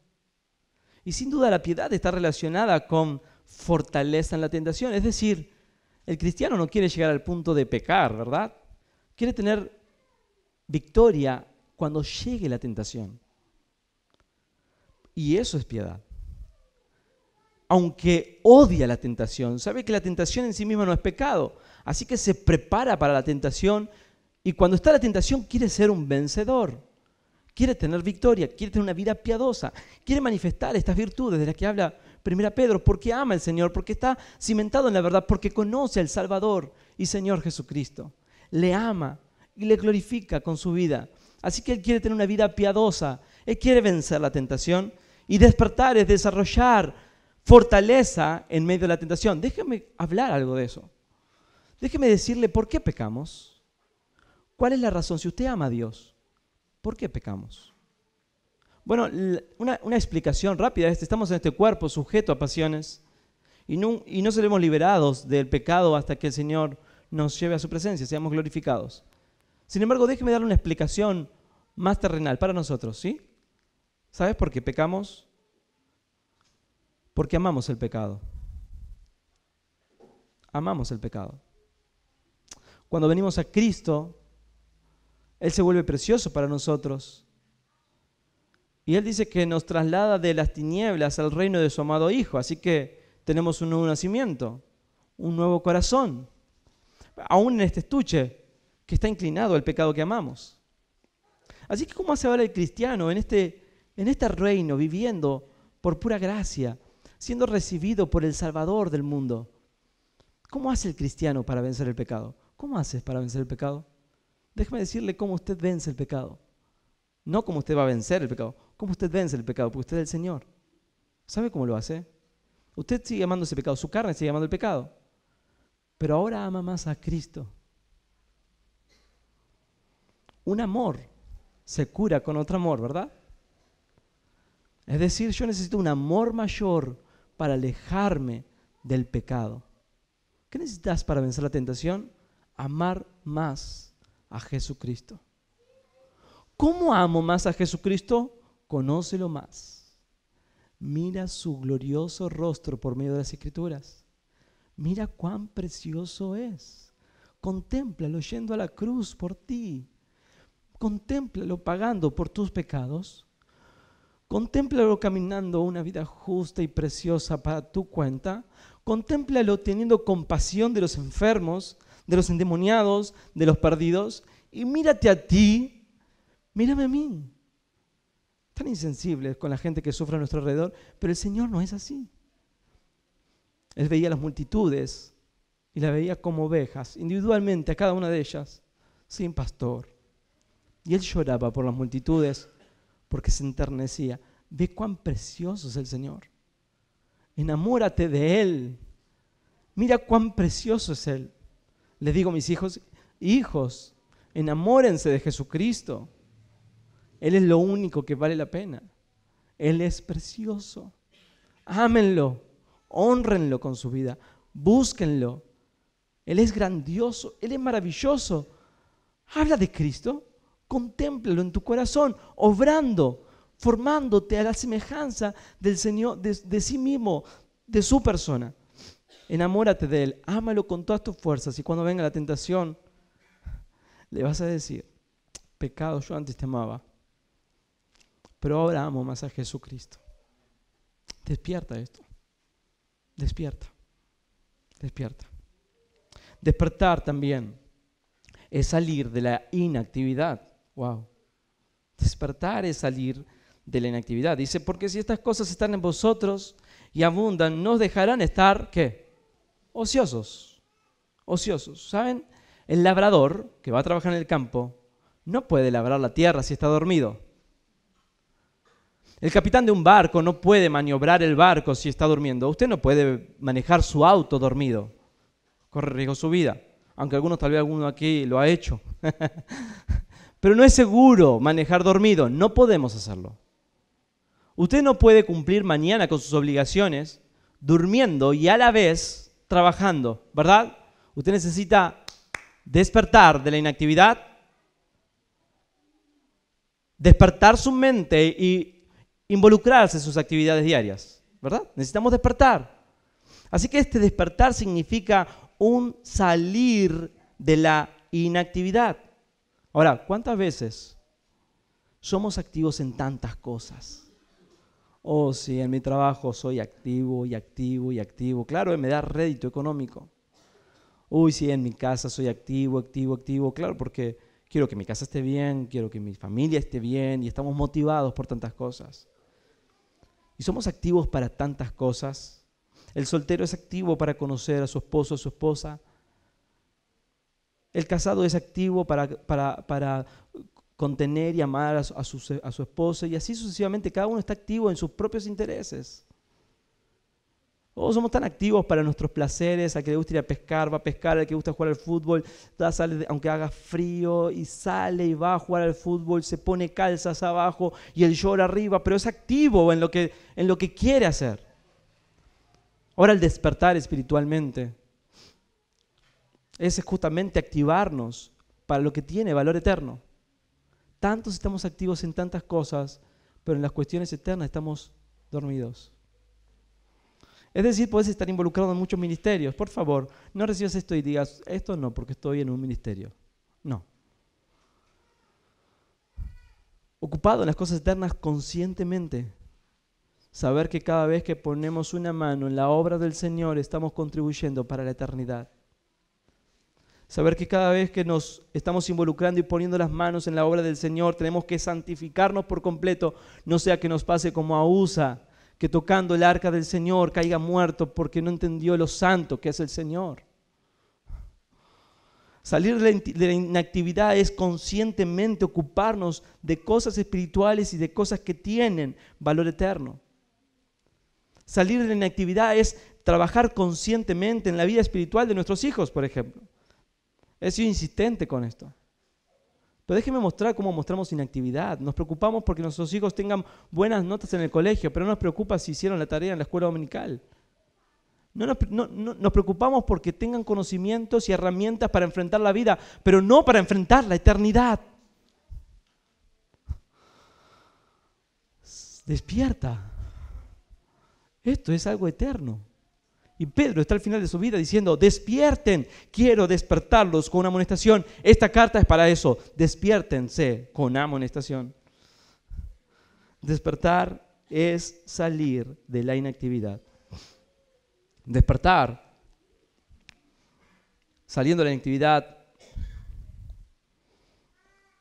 Y sin duda la piedad está relacionada con fortaleza en la tentación. Es decir, el cristiano no quiere llegar al punto de pecar, ¿verdad? Quiere tener victoria cuando llegue la tentación. Y eso es piedad. Aunque odia la tentación, sabe que la tentación en sí misma no es pecado. Así que se prepara para la tentación y cuando está la tentación quiere ser un vencedor. Quiere tener victoria, quiere tener una vida piadosa, quiere manifestar estas virtudes de las que habla 1 Pedro, porque ama al Señor, porque está cimentado en la verdad, porque conoce al Salvador y Señor Jesucristo. Le ama y le glorifica con su vida. Así que él quiere tener una vida piadosa, él quiere vencer la tentación y despertar es desarrollar fortaleza en medio de la tentación. Déjeme hablar algo de eso. Déjeme decirle por qué pecamos. ¿Cuál es la razón? Si usted ama a Dios, ¿por qué pecamos? Bueno, una explicación rápida es que estamos en este cuerpo sujeto a pasiones y no seremos liberados del pecado hasta que el Señor nos lleve a su presencia, seamos glorificados. Sin embargo, déjeme darle una explicación más terrenal para nosotros, ¿sí? ¿Sabes por qué pecamos? Porque amamos el pecado. Amamos el pecado. Cuando venimos a Cristo, Él se vuelve precioso para nosotros. Y Él dice que nos traslada de las tinieblas al reino de su amado Hijo. Así que tenemos un nuevo nacimiento, un nuevo corazón. Aún en este estuche que está inclinado al pecado que amamos. Así que ¿cómo hace ahora el cristiano en este reino, viviendo por pura gracia, siendo recibido por el Salvador del mundo? ¿Cómo hace el cristiano para vencer el pecado? ¿Cómo haces para vencer el pecado? Déjeme decirle cómo usted vence el pecado. No cómo usted va a vencer el pecado, cómo usted vence el pecado, porque usted es el Señor. ¿Sabe cómo lo hace? Usted sigue amando ese pecado, su carne sigue amando el pecado, pero ahora ama más a Cristo. Un amor se cura con otro amor, ¿verdad? Es decir, yo necesito un amor mayor para alejarme del pecado. ¿Qué necesitas para vencer la tentación? Amar más a Jesucristo. ¿Cómo amo más a Jesucristo? Conócelo más. Mira su glorioso rostro por medio de las Escrituras. Mira cuán precioso es. Contémplalo yendo a la cruz por ti. Contémplalo pagando por tus pecados. Contémplalo caminando una vida justa y preciosa para tu cuenta. Contémplalo teniendo compasión de los enfermos, de los endemoniados, de los perdidos. Y mírate a ti. Mírame a mí. Tan insensibles con la gente que sufre a nuestro alrededor, pero el Señor no es así. Él veía las multitudes y las veía como ovejas, individualmente a cada una de ellas, sin pastor. Y Él lloraba por las multitudes porque se enternecía. Ve cuán precioso es el Señor. Enamórate de Él. Mira cuán precioso es Él. Les digo a mis hijos, enamórense de Jesucristo. Él es lo único que vale la pena. Él es precioso. Ámenlo, hónrenlo con su vida, búsquenlo. Él es grandioso, Él es maravilloso. Habla de Cristo, contémplalo en tu corazón, obrando, formándote a la semejanza del Señor, de sí mismo, de su persona. Enamórate de Él, ámalo con todas tus fuerzas y cuando venga la tentación, le vas a decir, pecado, yo antes te amaba, pero ahora amo más a Jesucristo. Despierta esto. Despierta. Despierta. Despertar también es salir de la inactividad. Wow. Despertar es salir de la inactividad. Dice, porque si estas cosas están en vosotros y abundan, no os dejarán estar, ¿qué? Ociosos. Ociosos. ¿Saben? El labrador que va a trabajar en el campo no puede labrar la tierra si está dormido. El capitán de un barco no puede maniobrar el barco si está durmiendo. Usted no puede manejar su auto dormido. Corre riesgo su vida. Aunque tal vez alguno aquí lo ha hecho. Pero no es seguro manejar dormido. No podemos hacerlo. Usted no puede cumplir mañana con sus obligaciones durmiendo y a la vez trabajando, ¿verdad? Usted necesita despertar de la inactividad, despertar su mente y involucrarse en sus actividades diarias, ¿verdad? Necesitamos despertar. Así que este despertar significa un salir de la inactividad. Ahora, ¿cuántas veces somos activos en tantas cosas? Oh, sí, en mi trabajo soy activo y activo y activo. Claro, me da rédito económico. Uy, sí, en mi casa soy activo, activo, activo. Claro, porque quiero que mi casa esté bien, quiero que mi familia esté bien y estamos motivados por tantas cosas. Y somos activos para tantas cosas. El soltero es activo para conocer a su esposo o su esposa. El casado es activo para contener y amar a su esposa, y así sucesivamente. Cada uno está activo en sus propios intereses. Todos somos tan activos para nuestros placeres. Al que le gusta ir a pescar, va a pescar. Al que le gusta jugar al fútbol, sale, aunque haga frío, y sale y va a jugar al fútbol, se pone calzas abajo y el short arriba, pero es activo en lo que quiere hacer. Ahora, el despertar espiritualmente es justamente activarnos para lo que tiene valor eterno. Tantos estamos activos en tantas cosas, pero en las cuestiones eternas estamos dormidos. Es decir, puedes estar involucrado en muchos ministerios. Por favor, no recibas esto y digas, esto no, porque estoy en un ministerio. No. Ocupado en las cosas eternas conscientemente. Saber que cada vez que ponemos una mano en la obra del Señor estamos contribuyendo para la eternidad. Saber que cada vez que nos estamos involucrando y poniendo las manos en la obra del Señor tenemos que santificarnos por completo, no sea que nos pase como a Usa, que tocando el arca del Señor caiga muerto porque no entendió lo santo que es el Señor. Salir de la inactividad es conscientemente ocuparnos de cosas espirituales y de cosas que tienen valor eterno. Salir de la inactividad es trabajar conscientemente en la vida espiritual de nuestros hijos, por ejemplo. He sido insistente con esto. Pero déjenme mostrar cómo mostramos inactividad. Nos preocupamos porque nuestros hijos tengan buenas notas en el colegio, pero no nos preocupa si hicieron la tarea en la escuela dominical. Nos preocupamos porque tengan conocimientos y herramientas para enfrentar la vida, pero no para enfrentar la eternidad. Despierta. Esto es algo eterno. Y Pedro está al final de su vida diciendo, despierten, quiero despertarlos con una amonestación. Esta carta es para eso, despiértense con amonestación. Despertar es salir de la inactividad. Despertar, saliendo de la inactividad,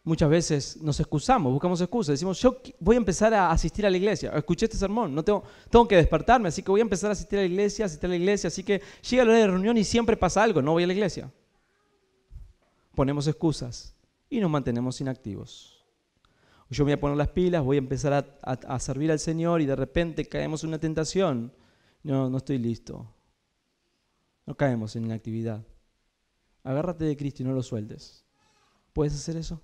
muchas veces nos excusamos, buscamos excusas. Decimos, yo voy a empezar a asistir a la iglesia. Escuché este sermón, tengo que despertarme, así que voy a empezar a asistir a la iglesia, Así que llega la hora de reunión y siempre pasa algo, no voy a la iglesia. Ponemos excusas y nos mantenemos inactivos. Yo me voy a poner las pilas, voy a empezar a servir al Señor y de repente caemos en una tentación. No estoy listo. No caemos en inactividad. Agárrate de Cristo y no lo sueltes. ¿Puedes hacer eso?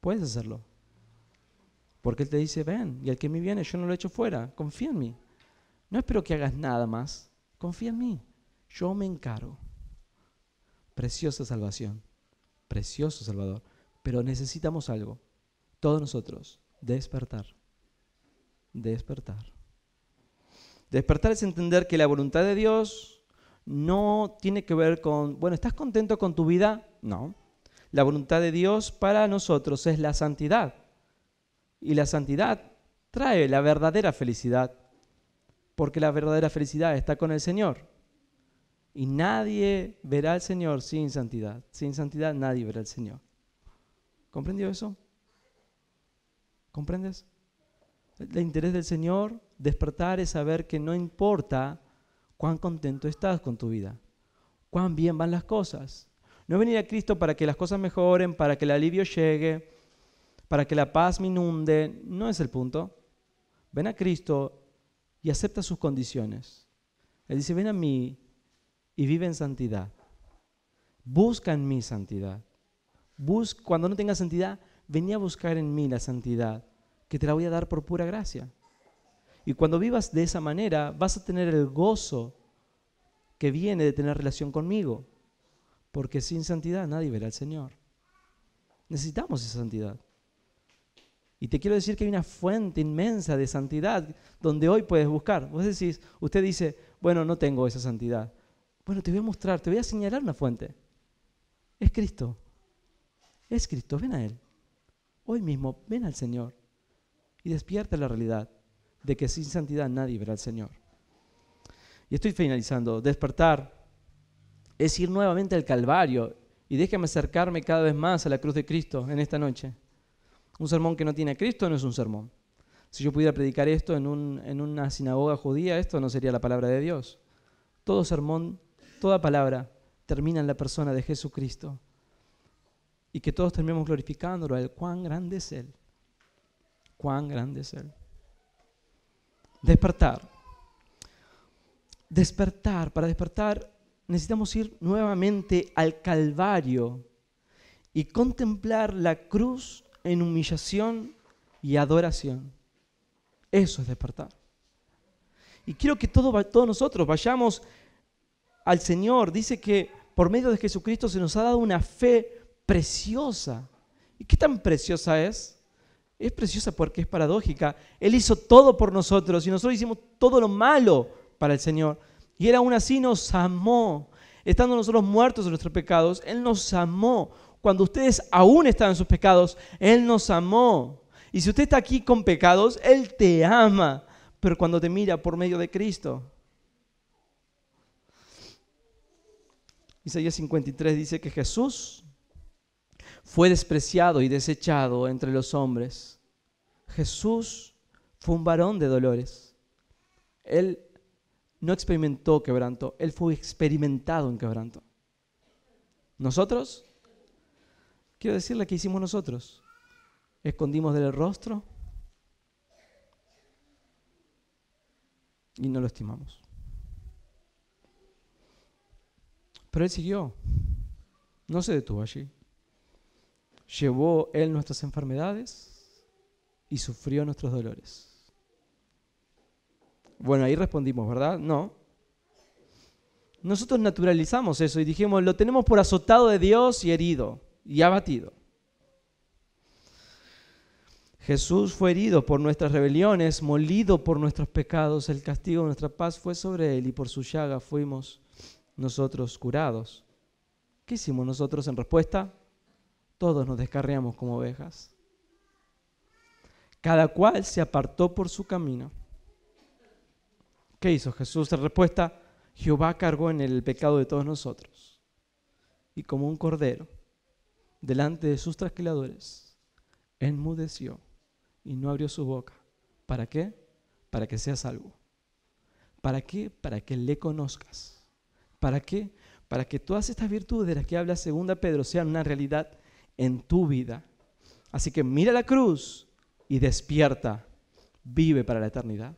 Puedes hacerlo. Porque Él te dice, ven, y el que me viene yo no lo echo fuera. Confía en mí. No espero que hagas nada más. Confía en mí. Yo me encargo. Preciosa salvación. Precioso Salvador. Pero necesitamos algo. Todos nosotros. Despertar. Despertar. Despertar es entender que la voluntad de Dios no tiene que ver con, bueno, ¿estás contento con tu vida? No. La voluntad de Dios para nosotros es la santidad. Y la santidad trae la verdadera felicidad, porque la verdadera felicidad está con el Señor. Y nadie verá al Señor sin santidad. Sin santidad nadie verá al Señor. ¿Comprendió eso? ¿Comprendes? El interés del Señor, despertar, es saber que no importa cuán contento estás con tu vida, cuán bien van las cosas. No es venir a Cristo para que las cosas mejoren, para que el alivio llegue, para que la paz me inunde. No es el punto. Ven a Cristo y acepta sus condiciones. Él dice, ven a mí y vive en santidad. Busca en mí santidad. Cuando no tengas santidad, vení a buscar en mí la santidad, que te la voy a dar por pura gracia. Y cuando vivas de esa manera, vas a tener el gozo que viene de tener relación conmigo. Porque sin santidad nadie verá al Señor. Necesitamos esa santidad. Y te quiero decir que hay una fuente inmensa de santidad donde hoy puedes buscar. Usted dice, bueno, no tengo esa santidad. Bueno, te voy a mostrar, te voy a señalar una fuente. Es Cristo. Es Cristo, ven a Él. Hoy mismo, ven al Señor. Y despierta la realidad de que sin santidad nadie verá al Señor. Y estoy finalizando. Despertar es ir nuevamente al Calvario. Y déjame acercarme cada vez más a la cruz de Cristo en esta noche. Un sermón que no tiene a Cristo no es un sermón. Si yo pudiera predicar esto en una sinagoga judía, esto no sería la palabra de Dios. Todo sermón, toda palabra termina en la persona de Jesucristo. Y que todos terminemos glorificándolo a Él. ¡Cuán grande es Él! ¡Cuán grande es Él! Despertar. Despertar. Para despertar necesitamos ir nuevamente al Calvario y contemplar la cruz en humillación y adoración. Eso es despertar. Y quiero que todos nosotros vayamos al Señor. Dice que por medio de Jesucristo se nos ha dado una fe preciosa. ¿Y qué tan preciosa es? Es preciosa porque es paradójica. Él hizo todo por nosotros y nosotros hicimos todo lo malo para el Señor. Y Él aún así nos amó. Estando nosotros muertos de nuestros pecados, Él nos amó. Cuando ustedes aún estaban en sus pecados, Él nos amó. Y si usted está aquí con pecados, Él te ama. Pero cuando te mira por medio de Cristo. Isaías 53 dice que Jesús fue despreciado y desechado entre los hombres. Jesús fue un varón de dolores. Él no experimentó quebranto, Él fue experimentado en quebranto. Nosotros, quiero decirle que hicimos nosotros. Escondimos del rostro y no lo estimamos. Pero Él siguió, no se detuvo allí. Llevó Él nuestras enfermedades y sufrió nuestros dolores. Bueno, ahí respondimos, ¿verdad? No. Nosotros naturalizamos eso y dijimos, lo tenemos por azotado de Dios y herido y abatido. Jesús fue herido por nuestras rebeliones, molido por nuestros pecados. El castigo de nuestra paz fue sobre Él y por su llaga fuimos nosotros curados. ¿Qué hicimos nosotros en respuesta? Todos nos descarriamos como ovejas. Cada cual se apartó por su camino. ¿Qué hizo Jesús? En respuesta, Jehová cargó en él el pecado de todos nosotros. Y como un cordero, delante de sus trasquiladores, enmudeció y no abrió su boca. ¿Para qué? Para que seas salvo. ¿Para qué? Para que le conozcas. ¿Para qué? Para que todas estas virtudes de las que habla 2 Pedro sean una realidad en tu vida. Así que mira la cruz y despierta. Vive para la eternidad.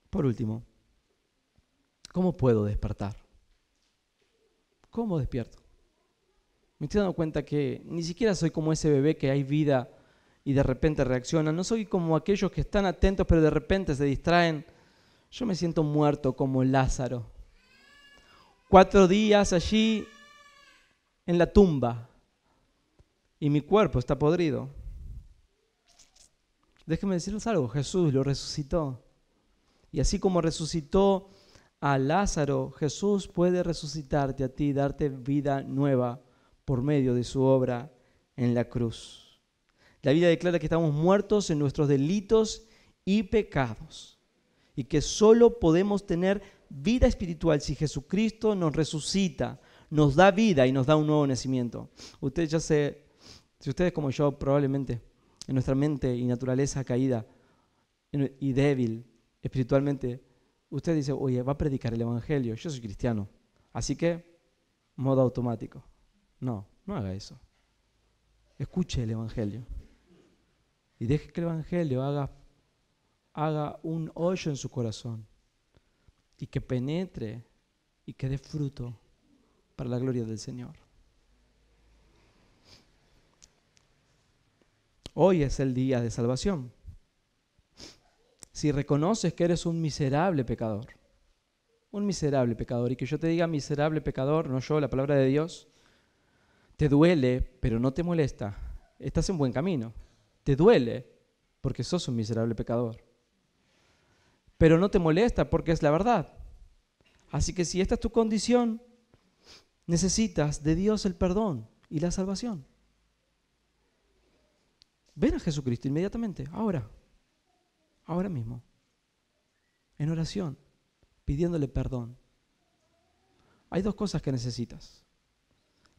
Por último, ¿cómo puedo despertar? ¿Cómo despierto? Me estoy dando cuenta que ni siquiera soy como ese bebé que hay vida y de repente reacciona. No soy como aquellos que están atentos pero de repente se distraen. Yo me siento muerto como Lázaro. 4 días allí en la tumba y mi cuerpo está podrido. Déjenme decirles algo, Jesús lo resucitó. Y así como resucitó a Lázaro, Jesús puede resucitarte a ti, darte vida nueva por medio de su obra en la cruz. La Biblia declara que estamos muertos en nuestros delitos y pecados y que solo podemos tener vida espiritual si Jesucristo nos resucita, nos da vida y nos da un nuevo nacimiento. Si ustedes como yo probablemente en nuestra mente y naturaleza caída y débil espiritualmente, usted dice, oye, va a predicar el Evangelio, yo soy cristiano, así que modo automático. No haga eso. Escuche el Evangelio y deje que el Evangelio haga un hoyo en su corazón y que penetre y que dé fruto para la gloria del Señor. Hoy es el día de salvación. Si reconoces que eres un miserable pecador, y que yo te diga miserable pecador, no yo, la palabra de Dios, te duele, pero no te molesta, estás en buen camino. Te duele porque sos un miserable pecador, pero no te molesta porque es la verdad. Así que si esta es tu condición, necesitas de Dios el perdón y la salvación. Ven a Jesucristo inmediatamente, ahora mismo, en oración, pidiéndole perdón. Hay dos cosas que necesitas: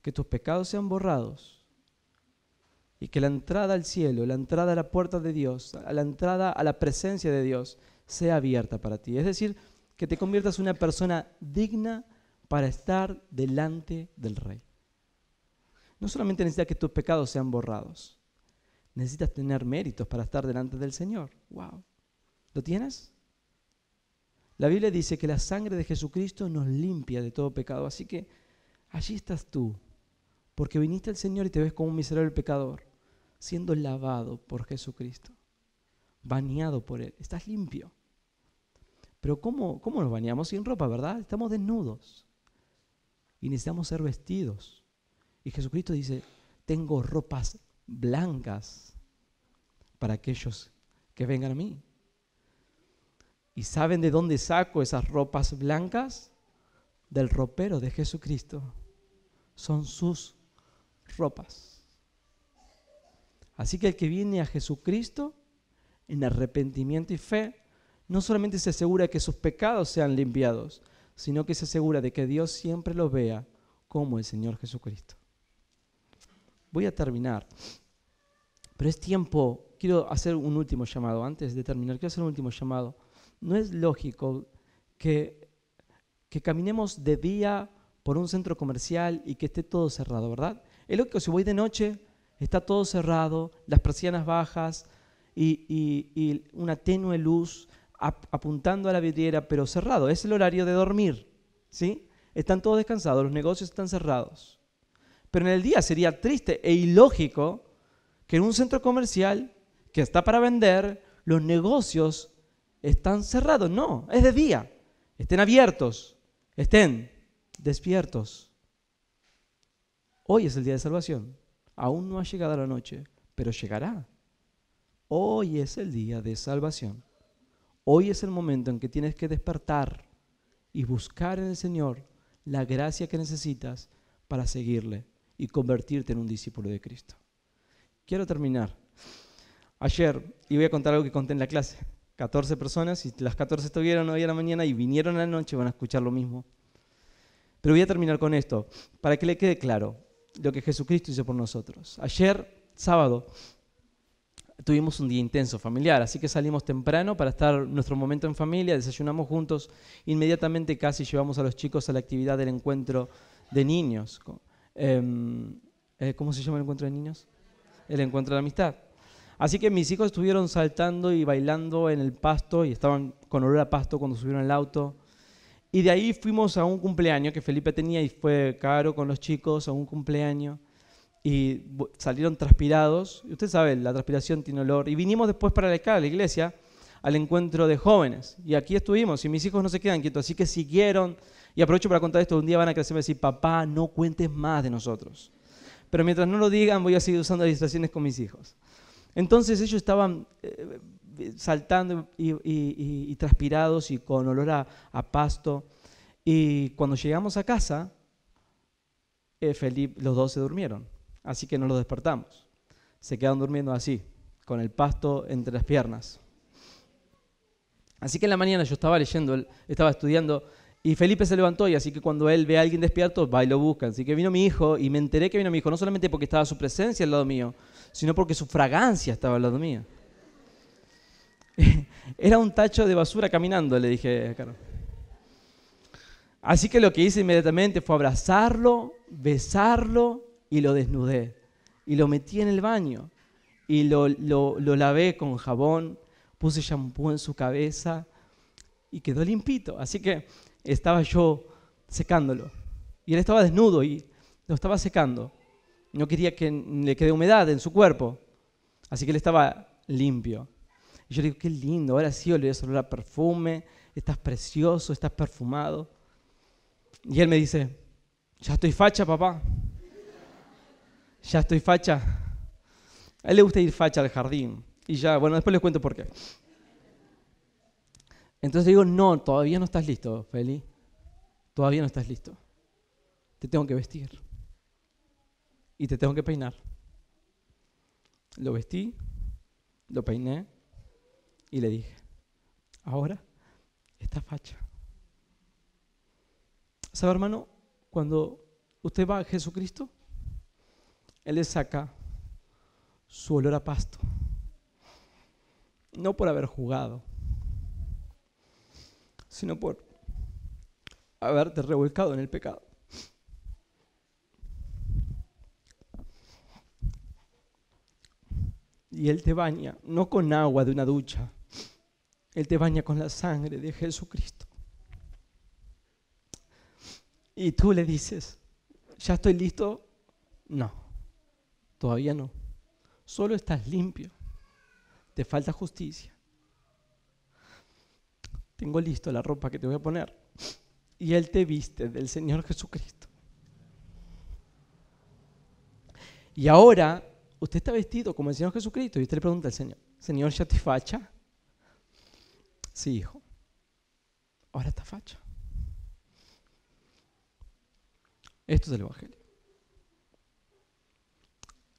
que tus pecados sean borrados y que la entrada al cielo, la entrada a la puerta de Dios, la entrada a la presencia de Dios sea abierta para ti. Es decir, que te conviertas en una persona digna para estar delante del Rey. No solamente necesitas que tus pecados sean borrados, necesitas tener méritos para estar delante del Señor. ¡Wow! ¿Lo tienes? La Biblia dice que la sangre de Jesucristo nos limpia de todo pecado. Así que allí estás tú, porque viniste al Señor y te ves como un miserable pecador, siendo lavado por Jesucristo, bañado por Él. Estás limpio. Pero ¿cómo nos bañamos? Sin ropa, ¿verdad? Estamos desnudos y necesitamos ser vestidos. Y Jesucristo dice: tengo ropas blancas para aquellos que vengan a mí. ¿Y saben de dónde saco esas ropas blancas? Del ropero de Jesucristo. Son sus ropas. Así que el que viene a Jesucristo en arrepentimiento y fe, no solamente se asegura de que sus pecados sean limpiados, sino que se asegura de que Dios siempre lo vea como el Señor Jesucristo. Voy a terminar, pero es tiempo, quiero hacer un último llamado. Antes de terminar, quiero hacer un último llamado. No es lógico que caminemos de día por un centro comercial y que esté todo cerrado, ¿verdad? Es lógico, si voy de noche, está todo cerrado, las persianas bajas y una tenue luz apuntando a la vidriera, pero cerrado. Es el horario de dormir, ¿sí? Están todos descansados, los negocios están cerrados. Pero en el día sería triste e ilógico que en un centro comercial que está para vender, los negocios están cerrados. No, es de día. Estén abiertos, estén despiertos. Hoy es el día de salvación. Aún no ha llegado la noche, pero llegará. Hoy es el día de salvación. Hoy es el momento en que tienes que despertar y buscar en el Señor la gracia que necesitas para seguirle y convertirte en un discípulo de Cristo. Quiero terminar. Ayer, y voy a contar algo que conté en la clase, 14 personas, y las 14 estuvieron hoy a la mañana y vinieron a la noche, van a escuchar lo mismo. Pero voy a terminar con esto, para que le quede claro lo que Jesucristo hizo por nosotros. Ayer, sábado, tuvimos un día intenso familiar, así que salimos temprano para estar nuestro momento en familia, desayunamos juntos, inmediatamente casi llevamos a los chicos a la actividad del encuentro de niños. ¿Cómo se llama el encuentro de niños? El encuentro de amistad. Así que mis hijos estuvieron saltando y bailando en el pasto y estaban con olor a pasto cuando subieron al auto. Y de ahí fuimos a un cumpleaños que Felipe tenía y fue Caro con los chicos a un cumpleaños. Y salieron transpirados. Y usted sabe, la transpiración tiene olor. Y vinimos después para acá, a la iglesia, al encuentro de jóvenes. Y aquí estuvimos. Y mis hijos no se quedan quietos. Así que siguieron. Y aprovecho para contar esto. Un día van a crecer y me decir: papá, no cuentes más de nosotros. Pero mientras no lo digan, voy a seguir usando distracciones con mis hijos. Entonces ellos estaban saltando y transpirados y con olor a pasto. Y cuando llegamos a casa, Felipe, los dos se durmieron. Así que no los despertamos. Se quedaron durmiendo así, con el pasto entre las piernas. Así que en la mañana yo estaba leyendo, estaba estudiando, y Felipe se levantó, y así que cuando él ve a alguien despierto, va y lo busca. Así que vino mi hijo, y me enteré que vino mi hijo, no solamente porque estaba su presencia al lado mío, sino porque su fragancia estaba al lado mío. Era un tacho de basura caminando, le dije a Caro. Así que lo que hice inmediatamente fue abrazarlo, besarlo, y lo desnudé. Y lo metí en el baño. Y lo lavé con jabón, puse shampoo en su cabeza, y quedó limpito. Así que estaba yo secándolo. Y él estaba desnudo y lo estaba secando. No quería que le quede humedad en su cuerpo. Así que él estaba limpio. Y yo le digo, qué lindo, ahora sí olés olor a perfume, estás precioso, estás perfumado. Y él me dice, ya estoy facha, papá. Ya estoy facha. A él le gusta ir facha al jardín. Y ya, bueno, después les cuento por qué. Entonces le digo, no, todavía no estás listo, Feli. Todavía no estás listo. Te tengo que vestir. Y te tengo que peinar. Lo vestí, lo peiné y le dije, ahora está facha. ¿Sabe, hermano? Cuando usted va a Jesucristo, Él le saca su olor a pasto. No por haber jugado, sino por haberte revolcado en el pecado. Y Él te baña, no con agua de una ducha, Él te baña con la sangre de Jesucristo. Y tú le dices, ¿ya estoy listo? No, todavía no. Solo estás limpio. Te falta justicia. Tengo listo la ropa que te voy a poner. Y Él te viste del Señor Jesucristo. Y ahora usted está vestido como el Señor Jesucristo y usted le pregunta al Señor, ¿Señor, ya te facha? Sí, hijo. Ahora está facha. Esto es el Evangelio.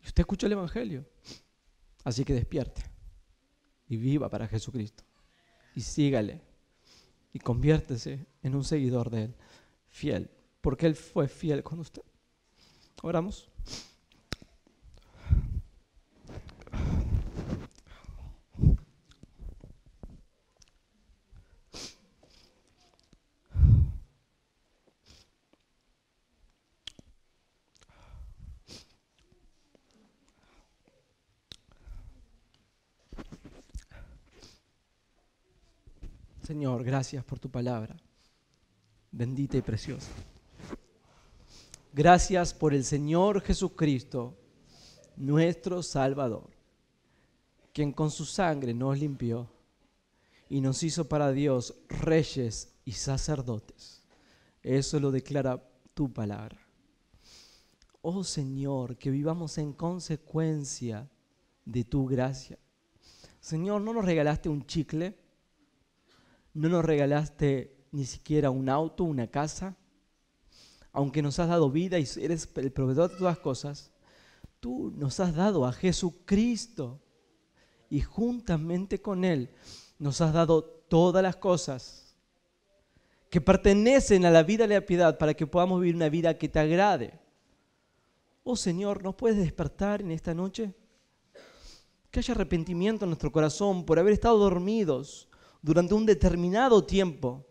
Y usted escuchó el Evangelio. Así que despierte y viva para Jesucristo. Y sígale. Y conviértese en un seguidor de Él. Fiel. Porque Él fue fiel con usted. Oramos. Señor, gracias por tu palabra, bendita y preciosa. Gracias por el Señor Jesucristo, nuestro Salvador, quien con su sangre nos limpió y nos hizo para Dios reyes y sacerdotes. Eso lo declara tu palabra. Oh Señor, que vivamos en consecuencia de tu gracia. Señor, no nos regalaste un chicle, no nos regalaste ni siquiera un auto, una casa. Aunque nos has dado vida y eres el proveedor de todas las cosas, tú nos has dado a Jesucristo y juntamente con Él nos has dado todas las cosas que pertenecen a la vida de la piedad para que podamos vivir una vida que te agrade. Oh Señor, ¿nos puedes despertar en esta noche? Que haya arrepentimiento en nuestro corazón por haber estado dormidos durante un determinado tiempo.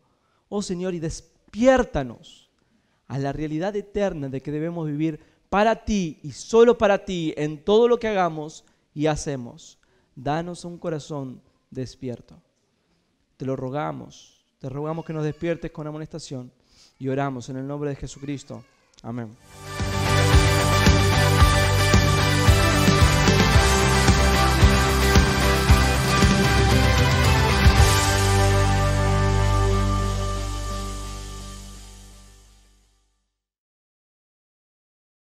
Oh Señor, y despiértanos a la realidad eterna de que debemos vivir para ti y solo para ti en todo lo que hagamos y hacemos. Danos un corazón despierto. Te lo rogamos, te rogamos que nos despiertes con amonestación y oramos en el nombre de Jesucristo. Amén.